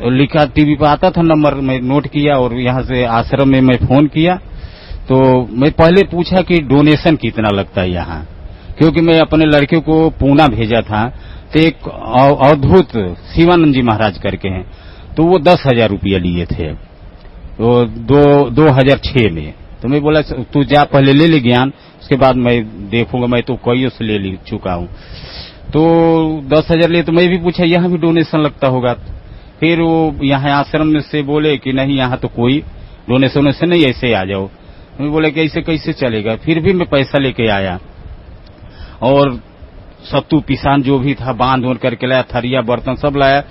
लिखा टीवी पे आता था नंबर, मैं नोट किया और यहाँ से आश्रम में मैं फोन किया। तो मैं पहले पूछा कि डोनेशन कितना लगता है यहाँ, क्योंकि मैं अपने लड़के को पूना भेजा था, तो एक अवधूत शिवानंद जी महाराज करके हैं, तो वो 10,000 रुपया लिए थे, तो 2006 में। तो मैं बोला तू जा पहले ले ले ज्ञान, उसके बाद मैं देखूंगा, मैं तो कईयों से ले चुका हूँ। तो 10,000 लिए, तो मैं भी पूछा यहाँ भी डोनेशन लगता होगा? फिर वो यहाँ आश्रम में से बोले कि नहीं यहाँ तो कोई डोनेशन से नहीं, ऐसे आ जाओ। मैं बोला कि ऐसे कैसे चलेगा? फिर भी मैं पैसा लेके आया और सत्तू पिसान जो भी था बांध ओंध करके लाया, थरिया बर्तन सब लाया,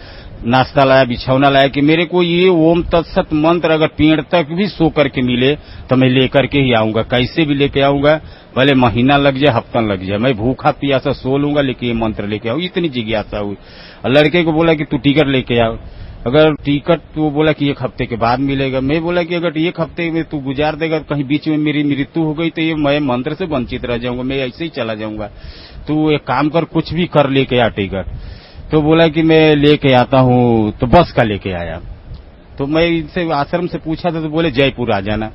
नाश्ता लाया, बिछौना लाया, कि मेरे को ये ओम तत्सत मंत्र अगर पेड़ तक भी सो करके मिले तो मैं लेकर के ही आऊंगा, कैसे भी लेके आऊंगा, भले महीना लग जाए, हफ्ता लग जाए, मैं भूखा प्यासा सो लूंगा, लेकिन ये मंत्र लेके आऊं। इतनी जिज्ञासा हुई। और लड़के को बोला कि तू टिकट लेके आओ। अगर टिकट, तो बोला कि 1 हफ्ते के बाद मिलेगा। मैं बोला कि अगर 1 हफ्ते में तू गुजार देगा, कहीं बीच में मेरी मृत्यु हो गई तो ये मैं मंत्र से वंचित रह जाऊंगा, मैं ऐसे ही चला जाऊंगा। तू एक काम कर, कुछ भी कर लेके आ टिकट। तो बोला कि मैं लेके आता हूँ, तो बस का लेके आया। तो मैं इनसे आश्रम से पूछा था, तो बोले जयपुर आ जाना।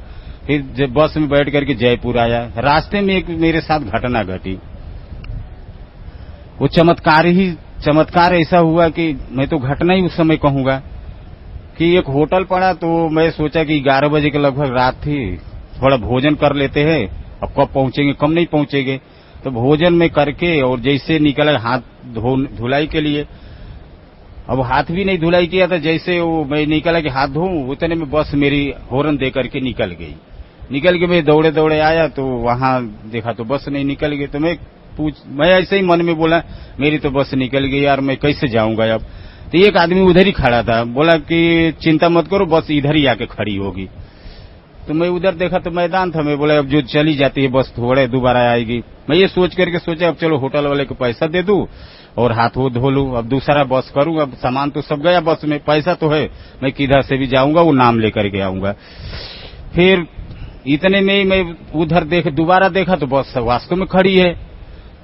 फिर जब बस में बैठ करके जयपुर आया, रास्ते में एक मेरे साथ घटना घटी। वो चमत्कार ऐसा हुआ कि मैं तो घटना ही उस समय कहूंगा कि एक होटल पड़ा, तो मैं सोचा कि 11 बजे के लगभग रात थी, थोड़ा भोजन कर लेते हैं, अब कब पहुंचेंगे, कम नहीं पहुंचेंगे। तो भोजन में करके और जैसे निकला हाथ धुलाई के लिए, अब हाथ भी नहीं धुलाई किया था, जैसे वो मैं निकला कि हाथ धोऊं, उतने में बस मेरी हॉर्न दे करके निकल गई। निकल के मैं दौड़े दौड़े आया, तो वहां देखा तो बस नहीं, निकल गई। तो मैं ऐसे ही मन में बोला मेरी तो बस निकल गई यार, मैं कैसे जाऊंगा अब। तो एक आदमी उधर ही खड़ा था, बोला कि चिंता मत करो, बस इधर ही आके खड़ी होगी। तो मैं उधर देखा तो मैदान था, मैं बोला अब जो चली जाती है बस थोड़े दोबारा आएगी। मैं ये सोच करके सोचा अब चलो होटल वाले को पैसा दे दूं और हाथ वो धो लूं, अब दूसरा बस करूं, अब सामान तो सब गया बस में, पैसा तो है, मैं किधर से भी जाऊंगा, वो नाम लेकर के आऊंगा। फिर इतने में ही मैं उधर दोबारा देखा तो बस वास्तव में खड़ी है।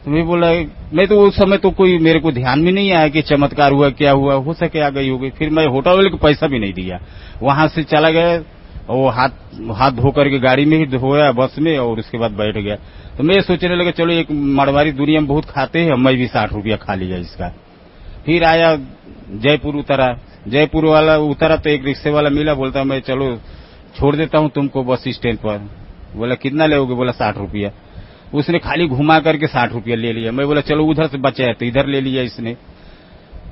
तो मैं बोला, मैं तो उस समय तो कोई मेरे को ध्यान में नहीं आया कि चमत्कार हुआ क्या हुआ, हो सके आ गई होगी। फिर मैं होटल वाले को पैसा भी नहीं दिया, वहां से चला गया और वो हाथ धो करके गाड़ी में ही धोया बस में, और उसके बाद बैठ गया। तो मैं सोचने लगा चलो एक मड़वारी दुनिया में बहुत खाते हैं, मैं भी 60 रुपया खा लिया इसका। फिर आया जयपुर उतरा, जयपुर वाला उतरा तो एक रिक्शे वाला मिला, बोलता मैं चलो छोड़ देता हूँ तुमको बस स्टैंड पर। बोला कितना लोगे, बोला 60 रुपया। उसने खाली घुमा करके 60 रुपया ले लिया। मैं बोला चलो उधर से बचा है तो इधर ले लिया इसने।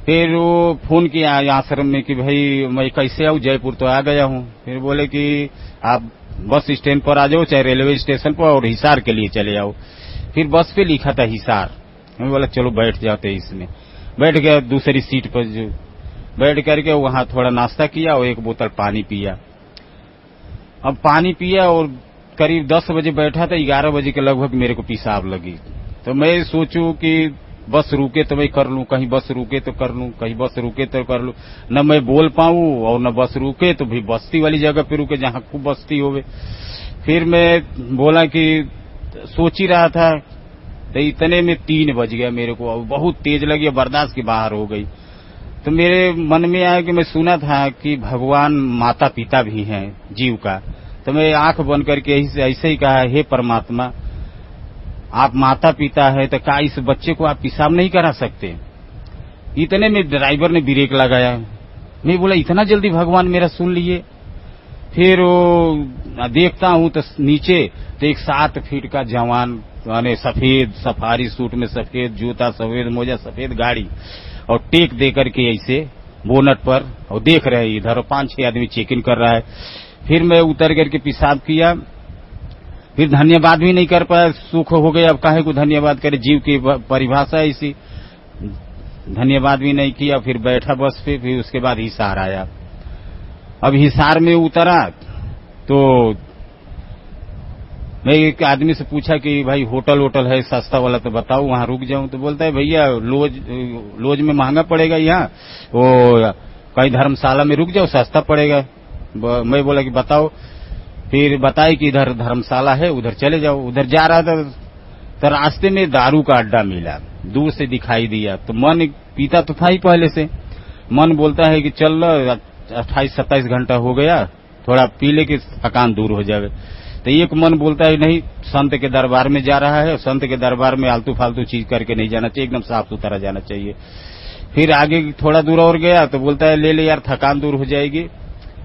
फिर वो फोन किया आश्रम में कि भाई मैं कैसे आऊँ जयपुर, तो आ गया हूँ। फिर बोले कि आप बस स्टैंड पर आ जाओ चाहे रेलवे स्टेशन पर, और हिसार के लिए चले आओ। फिर बस पे लिखा था हिसार। मैं बोला चलो बैठ जाते इसमें। बैठ गया दूसरी सीट पर, जो बैठ करके वहां थोड़ा नाश्ता किया और एक बोतल पानी पिया। अब पानी पिया और करीब 10 बजे बैठा था, 11 बजे के लगभग मेरे को पेशाब लगी। तो मैं सोचूं कि बस रुके तो मैं कर लूं, कहीं बस रुके तो कर लूं, कहीं बस रुके तो कर लूं। न मैं बोल पाऊं और न बस रुके तो भी बस्ती वाली जगह पे रुके जहां खूब बस्ती होवे। फिर मैं बोला कि सोच ही रहा था, तो इतने में 3 बज गया मेरे को, और बहुत तेज लगी, बर्दाश्त के बाहर हो गई। तो मेरे मन में आया कि मैं सुना था कि भगवान माता पिता भी हैं जीव का। तो मैं आंख बंद करके ऐसे ही कहा, हे परमात्मा आप माता पिता है तो क्या इस बच्चे को आप पेशाब नहीं करा सकते। इतने में ड्राइवर ने ब्रेक लगाया। मैं बोला इतना जल्दी भगवान मेरा सुन लिए। फिर वो देखता हूं तो नीचे तो एक 7 फीट का जवान, यानी सफेद सफारी सूट में, सफेद जूता, सफेद मोजा, सफेद गाड़ी, और टेक दे करके ऐसे बोनट पर और देख रहे हैं इधर, और 5-6 आदमी चेक इन कर रहा है। फिर मैं उतर करके पेशाब किया। फिर धन्यवाद भी नहीं कर पाया, सुख हो गया। अब काहे को धन्यवाद करे, जीव की परिभाषा इसी, धन्यवाद भी नहीं किया। फिर बैठा बस पे। फिर उसके बाद हिसार आया। अब हिसार में उतरा तो मैं एक आदमी से पूछा कि भाई होटल है सस्ता वाला तो बताओ वहां रुक जाऊं। तो बोलता है भैया लॉज में महंगा पड़ेगा, यहाँ वो कहीं धर्मशाला में रुक जाओ सस्ता पड़ेगा। मैं बोला कि बताओ। फिर बताए कि इधर धर्मशाला है, उधर चले जाओ। उधर जा रहा था तो रास्ते में दारू का अड्डा मिला, दूर से दिखाई दिया। तो मन पीता तो था ही पहले से, मन बोलता है कि चल 28-27 घंटा हो गया, थोड़ा पी ले कि थकान दूर हो जाए। तो एक मन बोलता है नहीं, संत के दरबार में जा रहा है, संत के दरबार में आलतू फालतू चीज करके नहीं जाना चाहिए, एकदम साफ सुथरा जाना चाहिए। फिर आगे थोड़ा दूर और गया तो बोलता है ले ले यार थकान दूर हो जाएगी।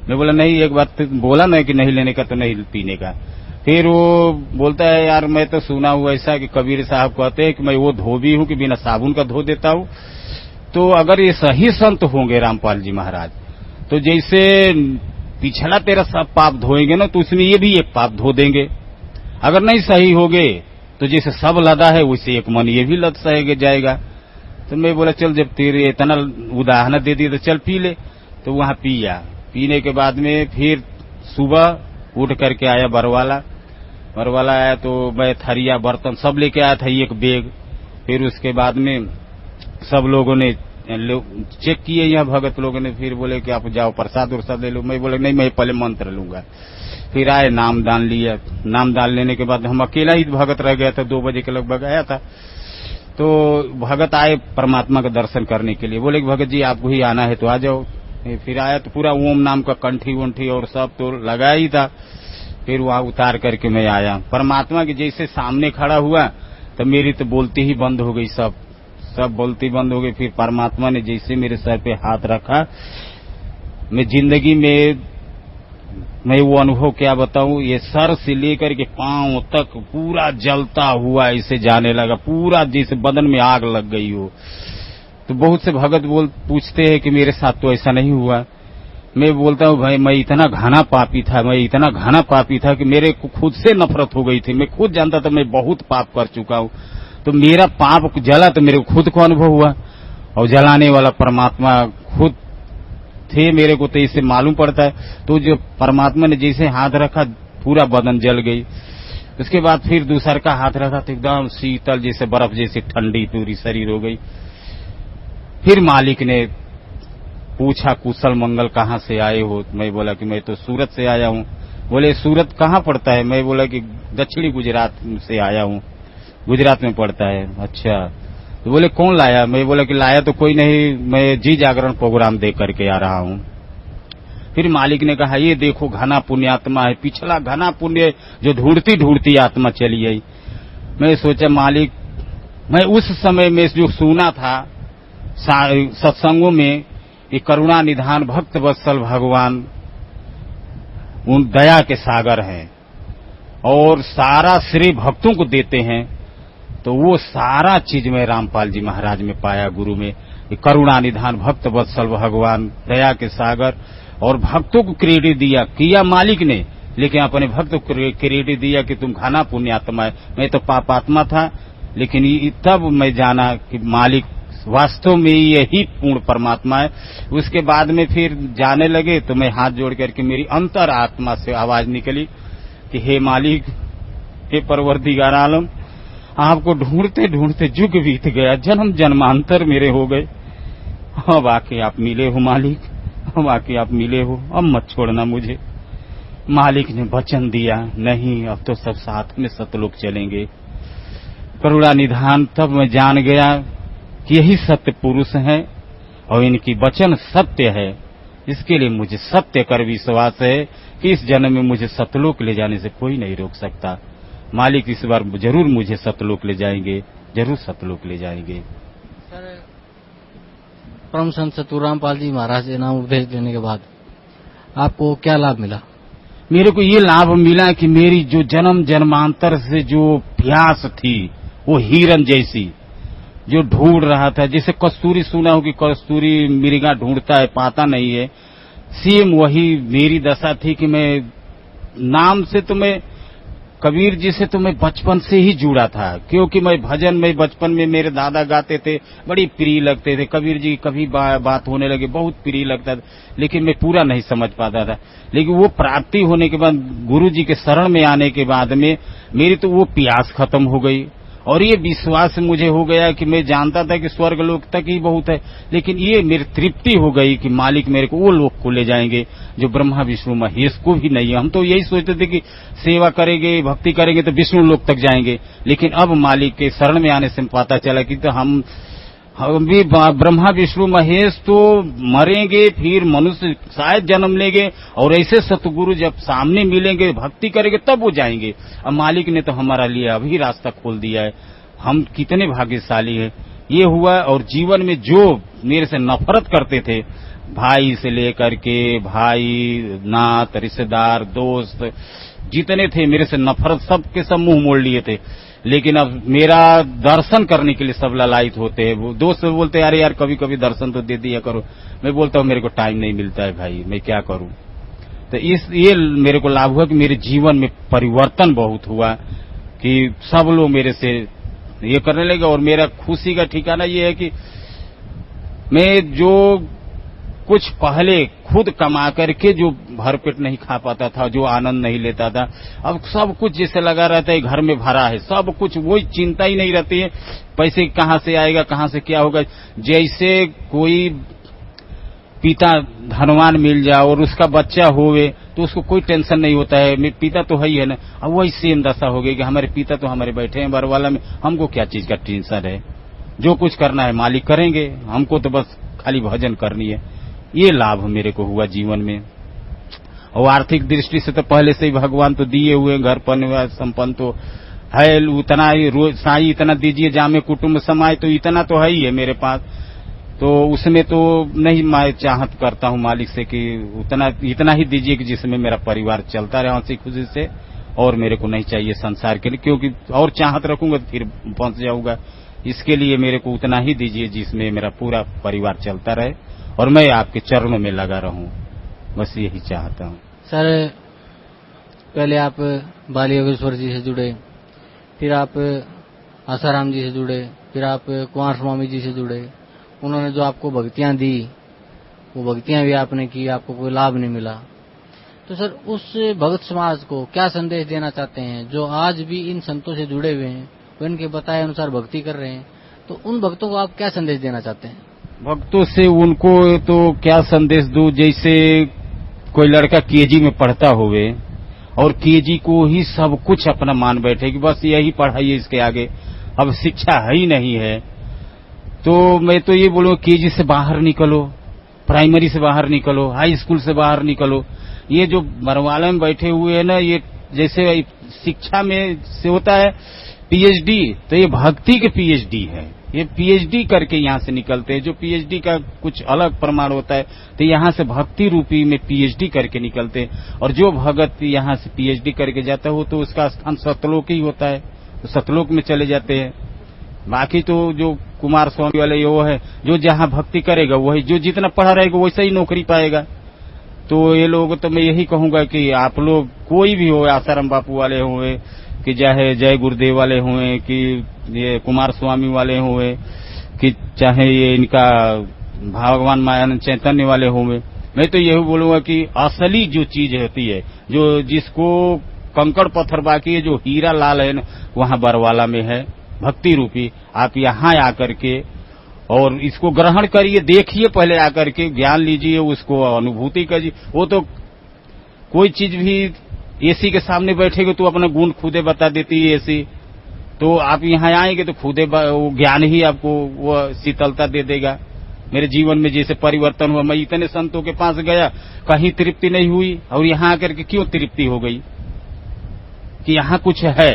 मैं बोला नहीं, एक बात बोला ना कि नहीं लेने का तो नहीं पीने का। फिर वो बोलता है यार मैं तो सुना हुआ ऐसा कि कबीर साहब कहते हैं कि मैं वो धोबी हूं कि बिना साबुन का धो देता हूं। तो अगर ये सही संत होंगे रामपाल जी महाराज, तो जैसे पिछला तेरा सब पाप धोएंगे ना, तो उसमें ये भी एक पाप धो देंगे। अगर नहीं सही होगे तो जैसे सब लदा है वैसे एक मन ये भी लद सहेगे जाएगा। तो मैं बोला चल जब तेरे इतना उदाहरण दे दिए तो चल पी ले। तो वहां पिया। पीने के बाद में फिर सुबह उठ करके आया बरवाला आया तो मैं थरिया बर्तन सब लेके आया था, एक बैग। फिर उसके बाद में सब लोगों ने चेक किए यहाँ भगत लोगों ने। फिर बोले कि आप जाओ प्रसाद उरसाद ले लो। मैं बोले नहीं, मैं पहले मंत्र लूंगा। फिर आए नामदान लिया। नामदान लेने के बाद हम अकेला ही भगत रह गया था, 2 बजे के लगभग आया था। तो भगत आए परमात्मा का दर्शन करने के लिए। बोले कि भगत जी आपको ही आना है तो आ जाओ। फिर आया तो पूरा ओम नाम का कंठी वंठी और सब तो लगा ही था। फिर वहां उतार करके मैं आया। परमात्मा के जैसे सामने खड़ा हुआ तो मेरी तो बोलती ही बंद हो गई, सब बोलती बंद हो गई। फिर परमात्मा ने जैसे मेरे सर पे हाथ रखा, मैं जिंदगी में मैं वो अनुभव क्या बताऊं, ये सर से लेकर के पांव तक पूरा जलता हुआ ऐसे जाने लगा, पूरा जैसे बदन में आग लग गई हो। तो बहुत से भगत पूछते हैं कि मेरे साथ तो ऐसा नहीं हुआ। मैं बोलता हूं भाई मैं इतना घना पापी था कि मेरे को खुद से नफरत हो गई थी। मैं खुद जानता था मैं बहुत पाप कर चुका हूं। तो मेरा पाप जला तो मेरे को खुद को अनुभव हुआ, और जलाने वाला परमात्मा खुद थे मेरे को, तो इससे मालूम पड़ता है। तो जो परमात्मा ने जैसे हाथ रखा पूरा बदन जल गई। उसके बाद फिर दूसर का हाथ रखा तो एकदम शीतल जैसे बर्फ जैसी ठंडी पूरी शरीर हो गई। फिर मालिक ने पूछा कुशल मंगल कहाँ से आए हो। मैं बोला कि मैं तो सूरत से आया हूँ। बोले सूरत कहाँ पड़ता है। मैं बोला कि दक्षिणी गुजरात से आया हूँ। गुजरात में पड़ता है। अच्छा, तो बोले कौन लाया? मैं बोला कि लाया तो कोई नहीं, मैं जी जागरण प्रोग्राम देख करके आ रहा हूँ। फिर मालिक ने कहा ये देखो घना पुण्यात्मा है, पिछला घना पुण्य जो ढूंढती ढूंढती आत्मा चली आई। मैं सोचा मालिक, मैं उस समय में जो सुना था सत्संगों में, ये करुणा निधान भक्त वत्सल भगवान उन दया के सागर हैं और सारा श्रेय भक्तों को देते हैं, तो वो सारा चीज मैं रामपाल जी महाराज में पाया, गुरु में। करुणा निधान भक्त वत्सल भगवान, दया के सागर, और भक्तों को क्रेडिट दिया, किया मालिक ने, लेकिन अपने भक्त को क्रेडिट दिया कि तुम घना पुण्यात्मा है। मैं तो पापात्मा था, लेकिन तब मैं जाना कि मालिक वास्तव में यही पूर्ण परमात्मा है। उसके बाद में फिर जाने लगे तो मैं हाथ जोड़ करके मेरी अंतर आत्मा से आवाज निकली कि हे मालिक, हे परवरदिगार आलम, आपको ढूंढते ढूंढते युग बीत गया, जन्म जन्मांतर मेरे हो गए, अब आके आप मिले हो मालिक, अब आके आप मिले हो, अब मत छोड़ना मुझे। मालिक ने वचन दिया, नहीं अब तो सब साथ में सतलोक चलेंगे। करुणा निधान तब मैं जान गया कि यही सत्य पुरुष हैं और इनकी वचन सत्य है। इसके लिए मुझे सत्य कर विश्वास है कि इस जन्म में मुझे सतलोक ले जाने से कोई नहीं रोक सकता। मालिक इस बार जरूर मुझे सतलोक ले जाएंगे, जरूर सतलोक ले जाएंगे। सर, परम संत सतगुरु रामपाल जी महाराज से नाम उपदेश देने के बाद आपको क्या लाभ मिला? मेरे को ये लाभ मिला कि मेरी जो जन्म जन्मांतर से जो प्यास थी, वो हिरन जैसी जो ढूंढ रहा था, जैसे कस्तूरी सुना हो कि कस्तूरी मिर्गा ढूंढता है, पाता नहीं है, सेम वही मेरी दशा थी कि मैं नाम से तो मैं कबीर जी से तो मैं बचपन से ही जुड़ा था, क्योंकि मैं भजन में बचपन में मेरे दादा गाते थे, बड़ी प्रिय लगते थे। कबीर जी कभी बात होने लगे बहुत प्रिय लगता था, लेकिन मैं पूरा नहीं समझ पाता था। लेकिन वो प्राप्ति होने के बाद, गुरु जी के शरण में आने के बाद में मेरी तो वो प्यास खत्म हो गई और ये विश्वास मुझे हो गया कि मैं जानता था कि स्वर्ग लोक तक ही बहुत है, लेकिन ये मेरी तृप्ति हो गई कि मालिक मेरे को वो लोक को ले जाएंगे जो ब्रह्मा विष्णु महेश को भी नहीं है। हम तो यही सोचते थे कि सेवा करेंगे, भक्ति करेंगे तो विष्णु लोक तक जाएंगे, लेकिन अब मालिक के शरण में आने से पता चला कि तो हम भी ब्रह्मा विष्णु महेश तो मरेंगे, फिर मनुष्य शायद जन्म लेंगे, और ऐसे सतगुरु जब सामने मिलेंगे, भक्ति करेंगे, तब वो जाएंगे। अब मालिक ने तो हमारा लिए अभी रास्ता खोल दिया है, हम कितने भाग्यशाली हैं। ये हुआ, और जीवन में जो मेरे से नफरत करते थे, भाई से लेकर के भाई, नात, रिश्तेदार, दोस्त जितने थे मेरे से नफरत, सबके सब मुंह मोड़ लिए थे। लेकिन अब मेरा दर्शन करने के लिए सब ललायित होते हैं। वो दोस्त बोलते हैं अरे यार कभी कभी दर्शन तो दे दिया करो। मैं बोलता हूँ मेरे को टाइम नहीं मिलता है भाई, मैं क्या करूं। तो ये मेरे को लाभ हुआ कि मेरे जीवन में परिवर्तन बहुत हुआ कि सब लोग मेरे से ये करने लगे। और मेरा खुशी का ठिकाना ये है कि मैं जो कुछ पहले खुद कमा करके जो भरपेट नहीं खा पाता था, जो आनंद नहीं लेता था, अब सब कुछ जैसे लगा रहता है घर में भरा है, सब कुछ, वही चिंता ही नहीं रहती है पैसे कहाँ से आएगा, कहाँ से क्या होगा। जैसे कोई पिता धनवान मिल जाए और उसका बच्चा होवे तो उसको कोई टेंशन नहीं होता है, मेरे पिता तो है ही है ना। अब वही सेम दशा हो गई कि हमारे पिता तो हमारे बैठे हैं बरवाला में, हमको क्या चीज का टेंशन है, जो कुछ करना है मालिक करेंगे, हमको तो बस खाली भजन करनी है। ये लाभ मेरे को हुआ जीवन में। और आर्थिक दृष्टि से तो पहले से ही भगवान तो दिए हुए, घर परिवार संपन्न तो है, उतना ही रोज साई इतना दीजिए जामे कुटुंब समाए, तो इतना तो है ही है मेरे पास। तो उसमें तो नहीं मैं चाहत करता हूँ मालिक से कि इतना ही दीजिए कि जिसमें मेरा परिवार चलता रहे हंसी खुशी से, और मेरे को नहीं चाहिए संसार के लिए, क्योंकि और चाहत रखूंगा तो फिर पहुंच जाऊंगा। इसके लिए मेरे को उतना ही दीजिए जिसमें मेरा पूरा परिवार चलता रहे और मैं आपके चरणों में लगा रहूं, बस यही चाहता हूं। सर, पहले आप बाल योगेश्वर जी से जुड़े, फिर आप आसाराम जी से जुड़े, फिर आप कुंवर स्वामी जी से जुड़े। उन्होंने जो आपको भक्तियां दी, वो भक्तियां भी आपने की, आपको कोई लाभ नहीं मिला। तो सर, उस भक्त समाज को क्या संदेश देना चाहते हैं जो आज भी इन संतों से जुड़े हुए हैं, वो इनके बताए अनुसार भक्ति कर रहे हैं, तो उन भक्तों को आप क्या संदेश देना चाहते हैं? भक्तों से उनको तो क्या संदेश दूं, जैसे कोई लड़का केजी में पढ़ता हुए और केजी को ही सब कुछ अपना मान बैठे कि बस यही पढ़ाई है इसके आगे, अब शिक्षा है ही नहीं है, तो मैं तो ये बोलूँ केजी से बाहर निकलो, प्राइमरी से बाहर निकलो, हाई स्कूल से बाहर निकलो। ये जो बरवाला में बैठे हुए हैं ना, ये जैसे शिक्षा में से होता है पीएचडी, तो ये भक्ति के पीएचडी है। ये पीएचडी करके यहाँ से निकलते हैं। जो पीएचडी का कुछ अलग प्रमाण होता है, तो यहाँ से भक्ति रूपी में पीएचडी करके निकलते हैं। और जो भगत यहाँ से पीएचडी करके जाता है वो तो उसका स्थान सतलोक ही होता है, तो सतलोक में चले जाते हैं। बाकी तो जो कुमार स्वामी वाले वो है, जो जहाँ भक्ति करेगा वही, जो जितना पढ़ा रहेगा वैसा ही नौकरी पाएगा। तो ये लोग, तो मैं यही कहूंगा कि आप लोग कोई भी हो, आसाराम बापू वाले हुए कि चाहे जय गुरुदेव वाले हुए कि ये कुमार स्वामी वाले हुए कि चाहे ये इनका भगवान मायानंद चैतन्य वाले हुए, मैं तो यही बोलूंगा कि असली जो चीज होती है, जो जिसको कंकड़ पत्थर बाकी है, जो हीरा लाल है ना, वहाँ बरवाला में है भक्ति रूपी। आप यहाँ आकर के और इसको ग्रहण करिए, देखिए, पहले आकर के ज्ञान लीजिए, उसको अनुभूति करिए। वो तो कोई चीज भी एसी के सामने बैठेगे तो अपना गुण खुदे बता देती है एसी, तो आप यहाँ आएंगे तो खुदे वो ज्ञान ही आपको वो शीतलता दे देगा। मेरे जीवन में जैसे परिवर्तन हुआ, मैं इतने संतों के पास गया, कहीं तृप्ति नहीं हुई, और यहाँ आकर के क्यों तृप्ति हो गई कि यहाँ कुछ है।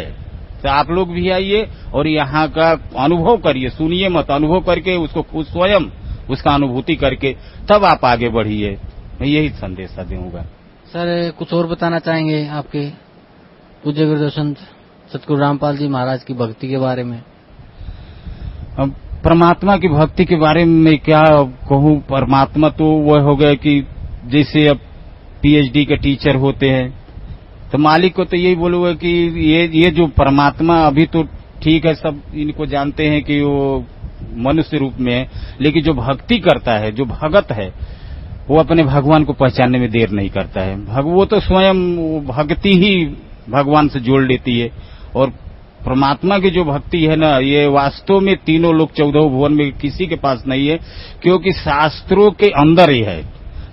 तो आप लोग भी आइए और यहाँ का अनुभव करिए, सुनिए मत, अनुभव करके उसको खुद स्वयं उसका अनुभूति करके तब आप आगे बढ़िए। मैं यही संदेश दूंगा। सर कुछ और बताना चाहेंगे आपके पूज्य गुरुदेव संत सतगुरु रामपाल जी महाराज की भक्ति के बारे में? अब परमात्मा की भक्ति के बारे में क्या कहूँ। परमात्मा तो वह हो गया कि जैसे अब पीएचडी के टीचर होते हैं, तो मालिक को तो यही बोलूंगा कि ये जो परमात्मा अभी तो ठीक है, सब इनको जानते हैं कि वो मनुष्य रूप में है, लेकिन जो भक्ति करता है, जो भगत है, वो अपने भगवान को पहचानने में देर नहीं करता है। वो तो स्वयं भक्ति ही भगवान से जोड़ लेती है। और परमात्मा की जो भक्ति है ना, ये वास्तव में तीनों लोग 14 भुवन में किसी के पास नहीं है, क्योंकि शास्त्रों के अंदर ही है,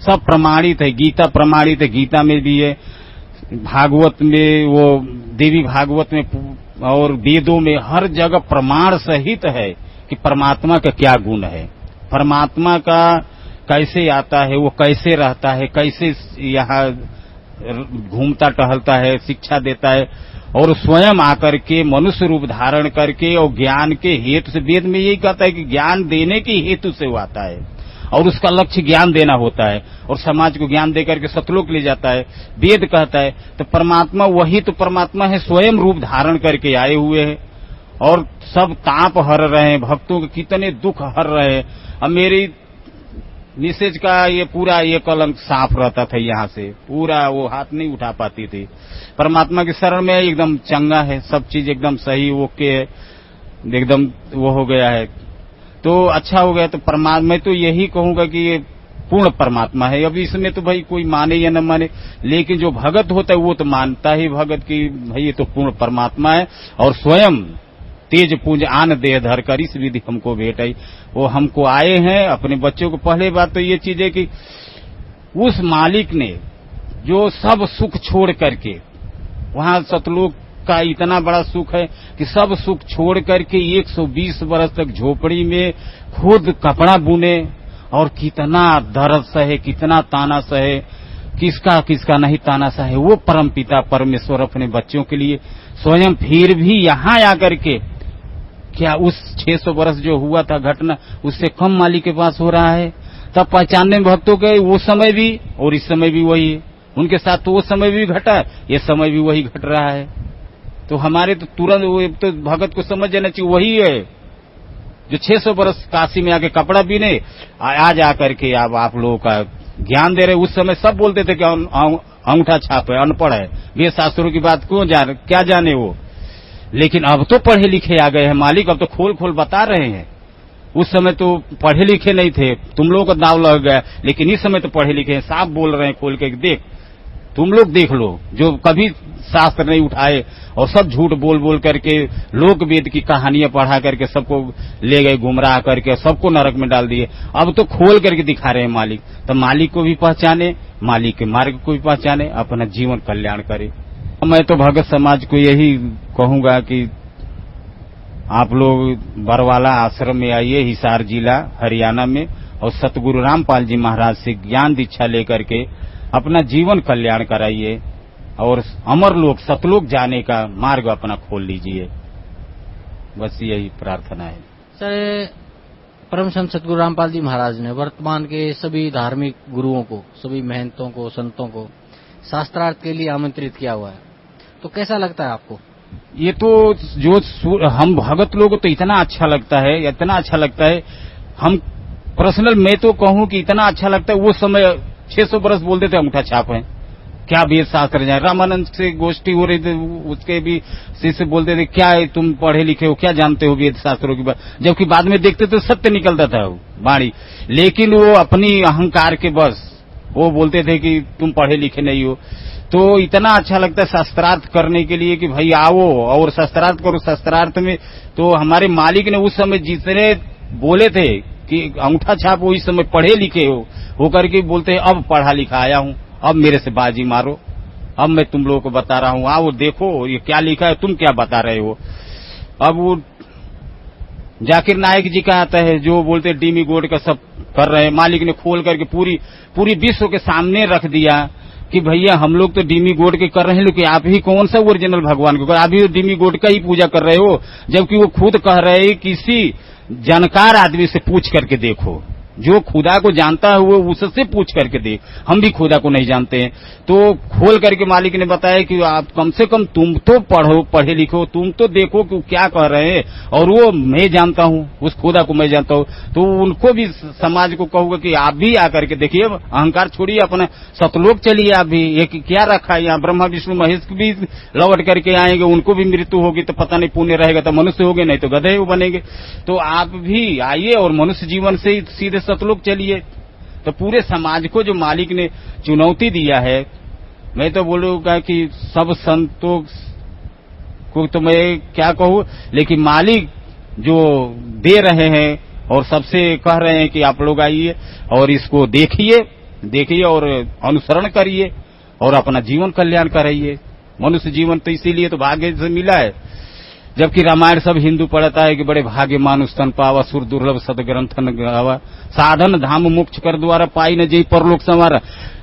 सब प्रमाणित है। गीता प्रमाणित है, गीता में भी है, भागवत में, वो देवी भागवत में और वेदों में हर जगह प्रमाण सहित है कि परमात्मा का क्या गुण है, परमात्मा का कैसे आता है, वो कैसे रहता है, कैसे यहाँ घूमता टहलता है, शिक्षा देता है, और स्वयं आकर के मनुष्य रूप धारण करके और ज्ञान के हेतु से, वेद में यही कहता है कि ज्ञान देने के हेतु से वो आता है और उसका लक्ष्य ज्ञान देना होता है, और समाज को ज्ञान देकर के सतलोक ले जाता है, वेद कहता है। तो परमात्मा वही तो परमात्मा है, स्वयं रूप धारण करके आए हुए हैं और सब ताप हर रहे हैं, भक्तों के कितने दुख हर रहे हैं। अब मेरी मिसेज का ये पूरा ये कलंक साफ रहता था, यहाँ से पूरा वो हाथ नहीं उठा पाती थी। परमात्मा के शरण में एकदम चंगा है, सब चीज एकदम सही ओके है, एकदम वो हो गया है, तो अच्छा हो गया। तो परमात्मा, मैं तो यही कहूंगा कि ये पूर्ण परमात्मा है। अब इसमें तो भाई कोई माने या न माने, लेकिन जो भगत होता है वो तो मानता ही भगत की भाई ये तो पूर्ण परमात्मा है, और स्वयं तेज पुंज आन देह धर कर इस विधि हमको भेटाई। वो हमको आए हैं अपने बच्चों को। पहले बात तो ये चीज है कि उस मालिक ने जो सब सुख छोड़ करके, वहां सतलोक का इतना बड़ा सुख है कि सब सुख छोड़ करके 120 वर्ष तक झोपड़ी में खुद कपड़ा बुने, और कितना दर्द सहे, कितना ताना सहे, किसका किसका नहीं ताना सहे। वो परमपिता परमेश्वर अपने बच्चों के लिए स्वयं फिर भी यहाँ आकर के, क्या उस 600 वर्ष जो हुआ था घटना, उससे कम मालिक के पास हो रहा है। तब पहचानने भक्तों के वो समय भी और इस समय भी वही है। उनके साथ तो वो समय भी घटा, ये समय भी वही घट रहा है। तो हमारे तो तुरंत तो भगत को समझ जाना चाहिए वही है जो 600 वर्ष काशी में आके कपड़ा बीने, आज आकर के अब आप लोगों का ज्ञान दे रहे। उस समय सब बोलते थे कि अंगूठा छाप है, अनपढ़ है, वेद शास्त्रों की बात क्या जाने वो। लेकिन अब तो पढ़े लिखे आ गए हैं मालिक, अब तो खोल खोल बता रहे हैं। उस समय तो पढ़े लिखे नहीं थे, तुम लोगों का दाव लग गया, लेकिन इस समय तो पढ़े लिखे हैं, साफ बोल रहे हैं खोल के, देख तुम लोग देख लो, जो कभी शास्त्र नहीं उठाए और सब झूठ बोल बोल करके लोक वेद की कहानियां पढ़ा करके सबको ले गए गुमराह करके, सबको नरक में डाल दिए। अब तो खोल करके दिखा रहे हैं मालिक। तो मालिक को भी पहचाने, मालिक के मार्ग को भी पहचाने, अपना जीवन कल्याण करे। मैं तो भगत समाज को यही कहूंगा कि आप लोग बरवाला आश्रम में आइए, हिसार जिला हरियाणा में, और सतगुरु रामपाल जी महाराज से ज्ञान दीक्षा लेकर के अपना जीवन कल्याण कराइए और अमरलोक सतलोक जाने का मार्ग अपना खोल लीजिए। बस यही प्रार्थना है। सर, परम संत सतगुरु रामपाल जी महाराज ने वर्तमान के सभी धार्मिक गुरुओं को, सभी महंतों को, संतों को शास्त्रार्थ के लिए आमंत्रित किया हुआ है, तो कैसा लगता है आपको? ये तो जो हम भगत लोग तो इतना अच्छा लगता है, इतना अच्छा लगता है। हम पर्सनल मैं तो कहूं कि इतना अच्छा लगता है। वो समय 600 बरस बोलते थे अंगूठा छाप है, क्या वेद शास्त्र जाए। रामानंद से गोष्ठी हो रही थी, उसके भी शिष्य बोलते थे क्या तुम पढ़े लिखे हो, क्या जानते हो वेद शास्त्रों की बात, जबकि बाद में देखते तो सत्य निकलता था वाणी। लेकिन वो अपनी अहंकार के बस वो बोलते थे कि तुम पढ़े लिखे नहीं हो। तो इतना अच्छा लगता है शास्त्रार्थ करने के लिए कि भाई आओ और शास्त्रार्थ करो। शास्त्रार्थ में तो हमारे मालिक ने उस समय जितने बोले थे कि अंगूठा छाप हो, इस समय पढ़े लिखे हो करके बोलते हैं अब पढ़ा लिखा आया हूं, अब मेरे से बाजी मारो, अब मैं तुम लोगों को बता रहा हूं, आओ देखो ये क्या लिखा है, तुम क्या बता रहे हो। अब वो जाकिर नायक जी का आता है जो बोलते डीमी गोड का सब कर रहे हैं। मालिक ने खोल करके पूरी विश्व के सामने रख दिया कि भैया हम लोग तो डीमी गोड के कर रहे हैं, लेकिन आप ही कौन सा ओरिजिनल भगवान को, आप ही डीमी गोड का ही पूजा कर रहे हो। जबकि वो खुद कह रहे हैं किसी जानकार आदमी से पूछ करके देखो, जो खुदा को जानता है वो उससे पूछ करके देख, हम भी खुदा को नहीं जानते हैं। तो खोल करके मालिक ने बताया कि आप कम से कम तुम तो पढ़े लिखो, तुम तो देखो कि क्या कह रहे हैं, और वो मैं जानता हूं, उस खुदा को मैं जानता हूं। तो उनको भी समाज को कहूंगा कि आप भी आकर के देखिए, अहंकार छोड़िए, अपना सतलोक चलिए। आप भी एक क्या रखा है यहाँ, ब्रह्मा विष्णु महेश भी लौट करके आएंगे, उनको भी मृत्यु होगी तो पता नहीं पुण्य रहेगा तो मनुष्य होंगे, नहीं तो गधे बनेंगे। तो आप भी आइए और मनुष्य जीवन से सीधे सतलोक चलिए। तो पूरे समाज को जो मालिक ने चुनौती दिया है, मैं तो बोलूंगा कि सब संतों को तो मैं क्या कहूं, लेकिन मालिक जो दे रहे हैं और सबसे कह रहे हैं कि आप लोग आइए और इसको देखिए और अनुसरण करिए और अपना जीवन कल्याण कराइए। मनुष्य जीवन तो इसीलिए तो भाग्य से मिला है। जबकि रामायण सब हिंदू पढ़ता है कि बड़े भाग्य मानुष तन पावा, सुर दुर्लभ सदग्रंथन गावा, साधन धाम मोक्ष कर द्वारा पाई न जई परलोक संवारा।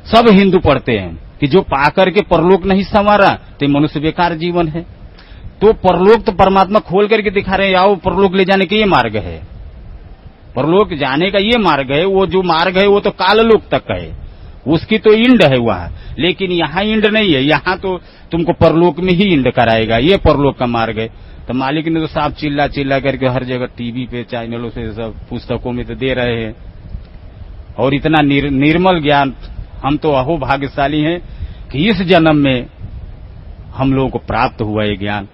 सब हिंदू पढ़ते हैं कि जो पाकर के परलोक नहीं संवारा तो मनुष्य बेकार जीवन है। तो परलोक तो परमात्मा खोल करके दिखा रहे हैं, आओ परलोक ले जाने का ये मार्ग है, परलोक जाने का ये मार्ग है। वो जो मार्ग है वो तो काललोक तक है, उसकी तो इंड है वहां, लेकिन यहाँ इंड नहीं है। यहाँ तो तुमको परलोक में ही इंड कराएगा, ये परलोक का मार्ग है। तो मालिक ने तो साफ चिल्ला करके हर जगह टीवी पे चैनलों से सब पुस्तकों में तो दे रहे हैं। और इतना निर्मल ज्ञान, हम तो अहो भाग्यशाली हैं कि इस जन्म में हम लोगों को प्राप्त हुआ ये ज्ञान।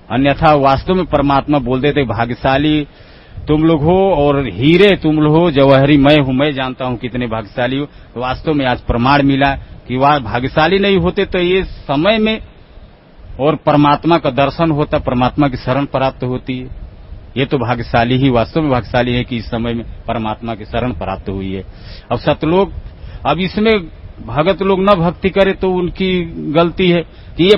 अन्यथा वास्तव में परमात्मा बोल देते भाग्यशाली तुम लोग हो और हीरे तुम लोग हो, जवाहरी मैं हूं, मैं जानता हूं कितने भाग्यशाली हो। तो वास्तव में आज प्रमाण मिला कि वह भाग्यशाली नहीं होते तो ये समय में और परमात्मा का दर्शन होता, परमात्मा की शरण प्राप्त होती है। ये तो भाग्यशाली ही, वास्तव में भाग्यशाली है कि इस समय में परमात्मा की शरण प्राप्त हुई है। अब सतलोक, अब इसमें भगत लोग न भक्ति करे तो उनकी गलती है कि ये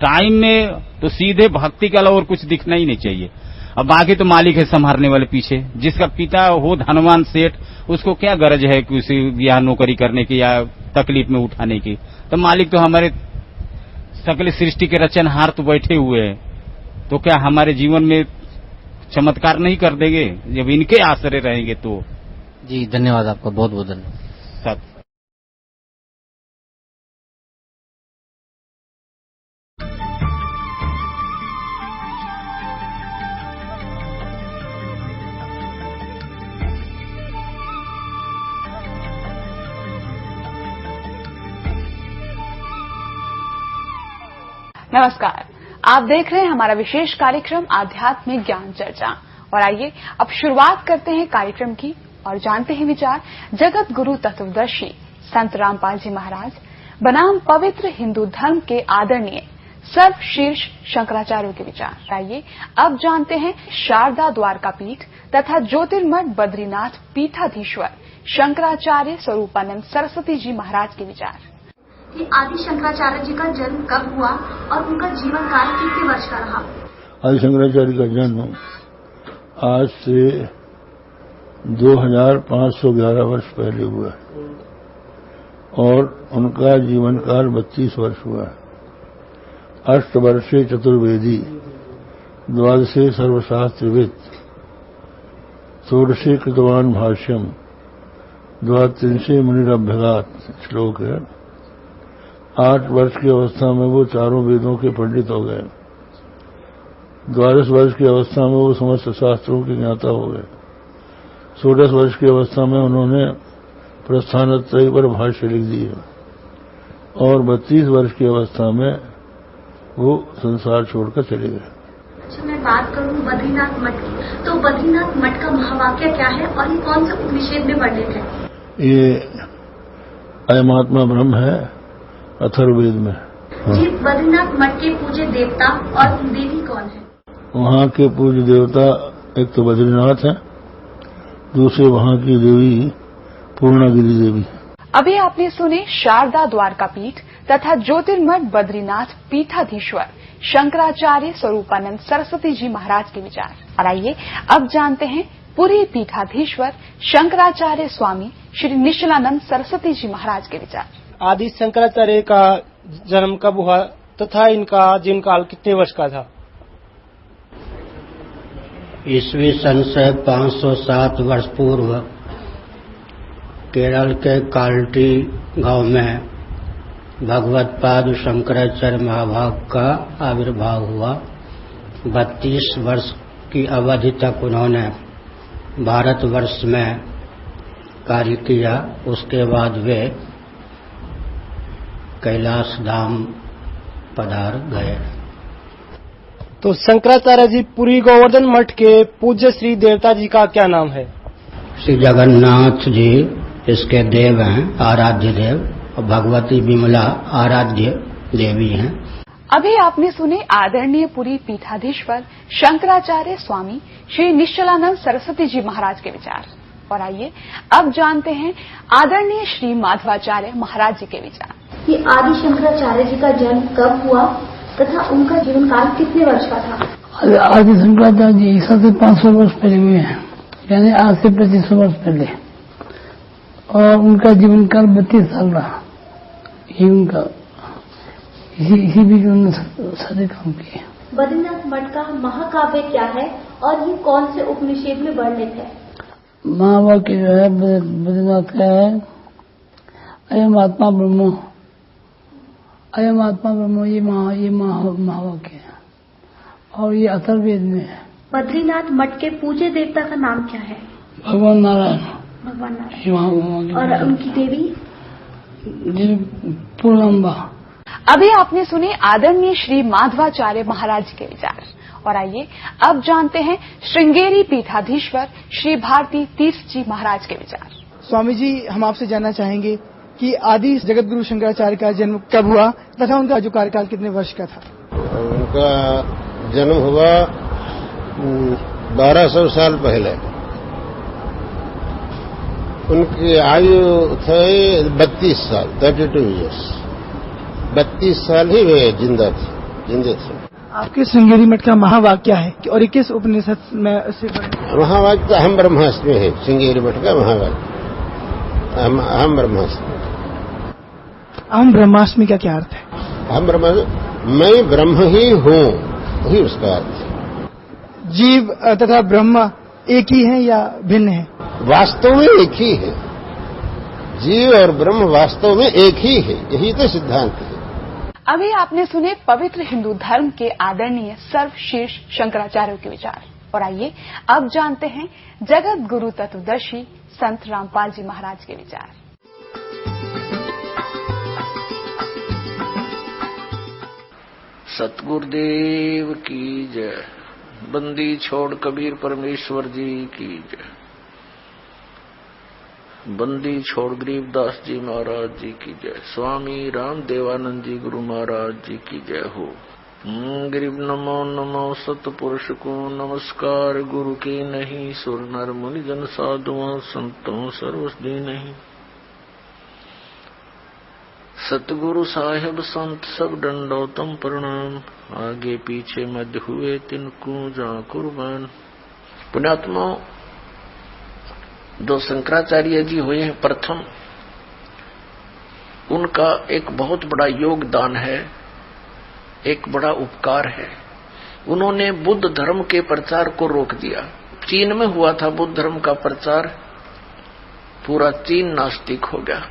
टाइम में तो सीधे भक्ति के अलावा और कुछ दिखना ही नहीं चाहिए। अब बाकी तो मालिक है संभालने वाले पीछे, जिसका पिता हो धनवान सेठ, उसको क्या गरज है कि उसे या नौकरी करने की या तकलीफ में उठाने की। तो मालिक तो हमारे सकल सृष्टि के रचनहार तो बैठे हुए हैं, तो क्या हमारे जीवन में चमत्कार नहीं कर देंगे जब इनके आश्रय रहेंगे तो। जी धन्यवाद आपका, बहुत बहुत धन्यवाद। सत नमस्कार, आप देख रहे हैं हमारा विशेष कार्यक्रम आध्यात्मिक ज्ञान चर्चा। और आइए अब शुरुआत करते हैं कार्यक्रम की और जानते हैं विचार जगत गुरु तत्वदर्शी संत रामपाल जी महाराज बनाम पवित्र हिंदू धर्म के आदरणीय सर्वशीर्ष शंकराचार्यों के विचार। आइए अब जानते हैं शारदा द्वारका पीठ तथा ज्योतिर्मठ बद्रीनाथ पीठाधीश्वर शंकराचार्य स्वरूपानंद सरस्वती जी महाराज के विचार कि आदि शंकराचार्य जी का जन्म कब हुआ और उनका जीवन काल कितने वर्ष का रहा। आदि शंकराचार्य का जन्म आज से 2511 वर्ष पहले हुआ है और उनका जीवन काल 32 वर्ष हुआ है। 8 वर्षे चतुर्वेदी, 12 सर्वशास्त्रविद, 16 कृतवान भाष्यम, 12 मुनिरभ्यगात श्लोक है। 8 वर्ष की अवस्था में वो चारों वेदों के पंडित हो गए। 12 वर्ष की अवस्था में वो समस्त शास्त्रों के ज्ञाता हो गए। 16 वर्ष की अवस्था में उन्होंने प्रस्थानत्रय पर भाष्य लिख दिए और 32 वर्ष की अवस्था में वो संसार छोड़कर चले गए। अच्छा, मैं बात करूं बद्रीनाथ मठ की, तो बद्रीनाथ मठ का महावाक्य क्या है और ये कौन से उपनिषद में वर्णित है? ये अयमात्मा ब्रह्म है, अथर्ववेद में। जी, बद्रीनाथ मठ के पूज्य देवता और देवी कौन है? वहाँ के पूज्य देवता एक तो बद्रीनाथ है, दूसरे वहाँ की देवी पूर्णागिरि देवी। अभी आपने सुने शारदा द्वारकापीठ तथा ज्योतिर्मठ बद्रीनाथ पीठाधीश्वर शंकराचार्य स्वरूपानंद सरस्वती जी महाराज के विचार। और आइए अब जानते हैं पुरी पीठाधीश्वर शंकराचार्य स्वामी श्री निश्चलानंद सरस्वती जी महाराज के विचार। आदि शंकराचार्य का जन्म कब हुआ तथा इनका जीवन काल कितने वर्ष का था? ईस्वी सन से 507 वर्ष पूर्व केरल के काल्टी गांव में भगवत पाद शंकराचार्य महाभाग का आविर्भाव हुआ। 32 वर्ष की अवधि तक उन्होंने भारतवर्ष में कार्य किया। उसके बाद वे कैलाश धाम पधार गए। तो शंकराचार्य जी पुरी गोवर्धन मठ के पूज्य श्री देवता जी का क्या नाम है? श्री जगन्नाथ जी इसके देव हैं, आराध्य देव, और भगवती विमला आराध्य देवी हैं। अभी आपने सुने आदरणीय पुरी पीठाधीश्वर शंकराचार्य स्वामी श्री निश्चलानंद सरस्वती जी महाराज के विचार। और आइए अब जानते हैं आदरणीय श्री माधवाचार्य महाराज जी के विचार। ये आदि शंकराचार्य जी का जन्म कब हुआ तथा उनका जीवन काल कितने वर्ष का था? आदि शंकराचार्य जी ईसा से 500 वर्ष पहले हुए हैं, यानी आज से 2500 वर्ष पहले, और उनका जीवन काल 32 साल रहा। ये उनका इसी बीच उन्होंने सारे काम किए। बद्रीनाथ मठ का महाकाव्य क्या है और ये कौन से उपनिषद में वर्णित है? महावाक्य जो है बद्रीनाथ का है अयम आत्मा ब्रह्म, अयम आत्मा ब्रह्म, ये महावाक्य है और ये अथर्ववेद में है। बद्रीनाथ मठ के पूज्य देवता का नाम क्या है? भगवान नारायण। भगवान नारायण। और उनकी देवी पूर्णम्बा। अभी आपने सुने आदरणीय श्री माधवाचार्य महाराज के विचार। और आइए अब जानते हैं श्रृंगेरी पीठाधीश्वर श्री भारती तीर्थ जी महाराज के विचार। स्वामी जी, हम आपसे जानना चाहेंगे कि आदि जगत गुरु शंकराचार्य का जन्म कब हुआ तथा उनका जो कार्यकाल कितने वर्ष का था? उनका जन्म हुआ 1200 साल पहले। उनकी आयु थे 32 साल, 32 ईयर्स। 32 साल ही वे जिंदे थे। आपके श्रृंगेरी मठ का महावाक्य है और किस उपनिषद में से? महावाक्य अहम ब्रह्मास्मि है। श्रृंगेरी मठ का महावाक्य अहम ब्रह्मास्मि। अहम ब्रह्मास्मि का क्या अर्थ है? अहम ब्रह्मास्मि, मैं ब्रह्म ही हूँ, वही उसका अर्थ। जीव तथा ब्रह्म एक ही है या भिन्न है? वास्तव में एक ही है। जीव और ब्रह्म वास्तव में एक ही है, यही तो सिद्धांत है। अभी आपने सुने पवित्र हिंदू धर्म के आदरणीय सर्वशीर्ष शंकराचार्य के विचार। और आइए अब जानते हैं जगत गुरु तत्वदर्शी संत रामपाल जी महाराज के विचार। सतगुरुदेव की जय। बंदी छोड़ कबीर परमेश्वर जी की जय। बंदी छोड़ गरीबदास जी महाराज जी की जय। स्वामी राम देवानंद जी गुरु महाराज जी की जय हो। गरीब नमो नमो सतपुरुष को नमस्कार। गुरु की नहीं सुर नर मुनि जन साधुओं संतों सर्वस्दी नहीं। सतगुरु साहेब संत सब दंडोतम प्रणाम, आगे पीछे मध्य हुए तिनको जा कुर्बान। पुण्यात्माओं, जो शंकराचार्य जी हुए हैं प्रथम, उनका एक बहुत बड़ा योगदान है, एक बड़ा उपकार है। उन्होंने बुद्ध धर्म के प्रचार को रोक दिया। चीन में हुआ था बुद्ध धर्म का प्रचार, पूरा चीन नास्तिक हो गया।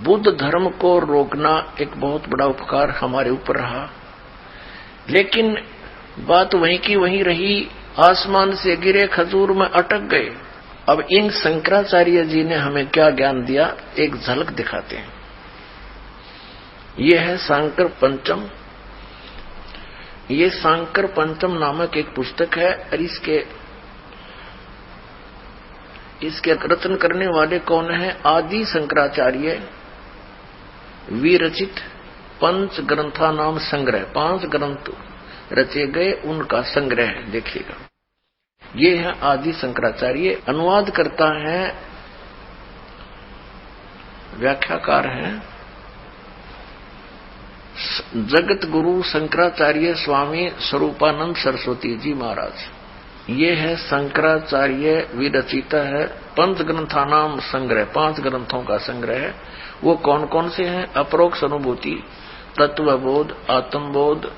बुद्ध धर्म को रोकना एक बहुत बड़ा उपकार हमारे ऊपर रहा, लेकिन बात वहीं की वहीं रही, आसमान से गिरे खजूर में अटक गए। अब इन शंकराचार्य जी ने हमें क्या ज्ञान दिया, एक झलक दिखाते हैं। यह है सांकर पंचम। ये सांकर पंचम नामक एक पुस्तक है, और इसके रचन करने वाले कौन है? आदि शंकराचार्य विरचित पंच ग्रंथा नाम संग्रह, 5 ग्रंथ रचे गए, उनका संग्रह है, देखिएगा। ये है आदि शंकराचार्य। अनुवाद करता है, व्याख्याकार है जगत गुरु शंकराचार्य स्वामी स्वरूपानंद सरस्वती जी महाराज। ये है शंकराचार्य विरचित है पंच ग्रंथानाम संग्रह, 5 ग्रंथों का संग्रह है। वो कौन कौन से हैं? अपरोक्ष अनुभूति, तत्वबोध, आत्मबोध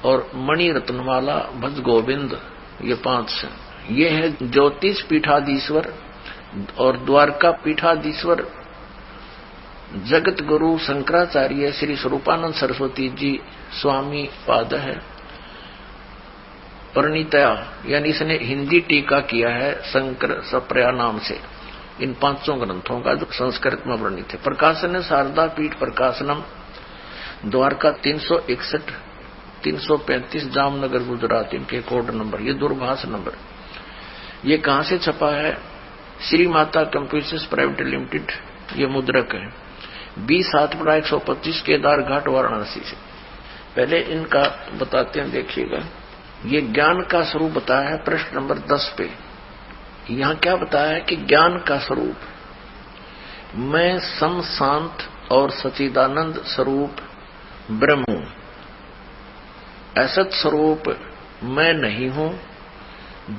और मणि रत्नमाला, भज गोविंद, ये 5 हैं। ये है ज्योतिष पीठाधीश्वर और द्वारका पीठाधीश्वर जगत गुरु शंकराचार्य श्री स्वरूपानंद सरस्वती जी स्वामी पाद है। परिणीतया, यानी इसने हिंदी टीका किया है शंकर सप्रया नाम से, इन 5 ग्रंथों का जो संस्कृत में वर्णित है। प्रकाशन है शारदा पीठ प्रकाशनम, द्वारका 361 335 जामनगर गुजरात, इनके कोड नंबर, ये दूरभाष नंबर। ये कहां से छपा है? Shri Mata computers private limited, ये मुद्रक है, 20/125 केदार घाट वाराणसी से। पहले इनका बताते हैं, देखिएगा। ये ज्ञान का स्वरूप बताया है प्रश्न नंबर 10 पे। यहां क्या बताया है कि ज्ञान का स्वरूप, मैं सम शांत और सच्चिदानंद स्वरूप ब्रह्म हूं। असत स्वरूप मैं नहीं हूं।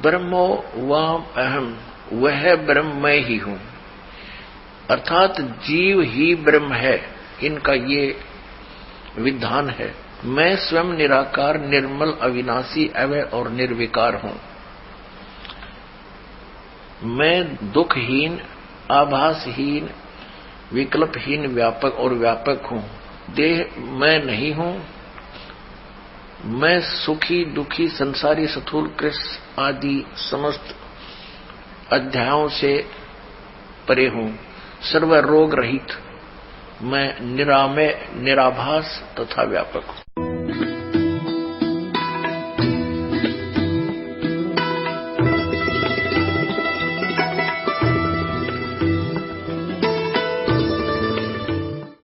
ब्रह्मो वाम अहम, वह ब्रह्म मैं ही हूं, अर्थात जीव ही ब्रह्म है, इनका ये विधान है। मैं स्वयं निराकार, निर्मल, अविनाशी, अवय और निर्विकार हूं। मैं दुखहीन, आभासहीन, विकल्पहीन, व्यापक और व्यापक हूं। देह मैं नहीं हूं। मैं सुखी, दुखी, संसारी, स्थूल, कृष्ण आदि समस्त अध्यायों से परे हूं। सर्व रोग रहित मैं निरामय, निराभास तथा व्यापक हूं।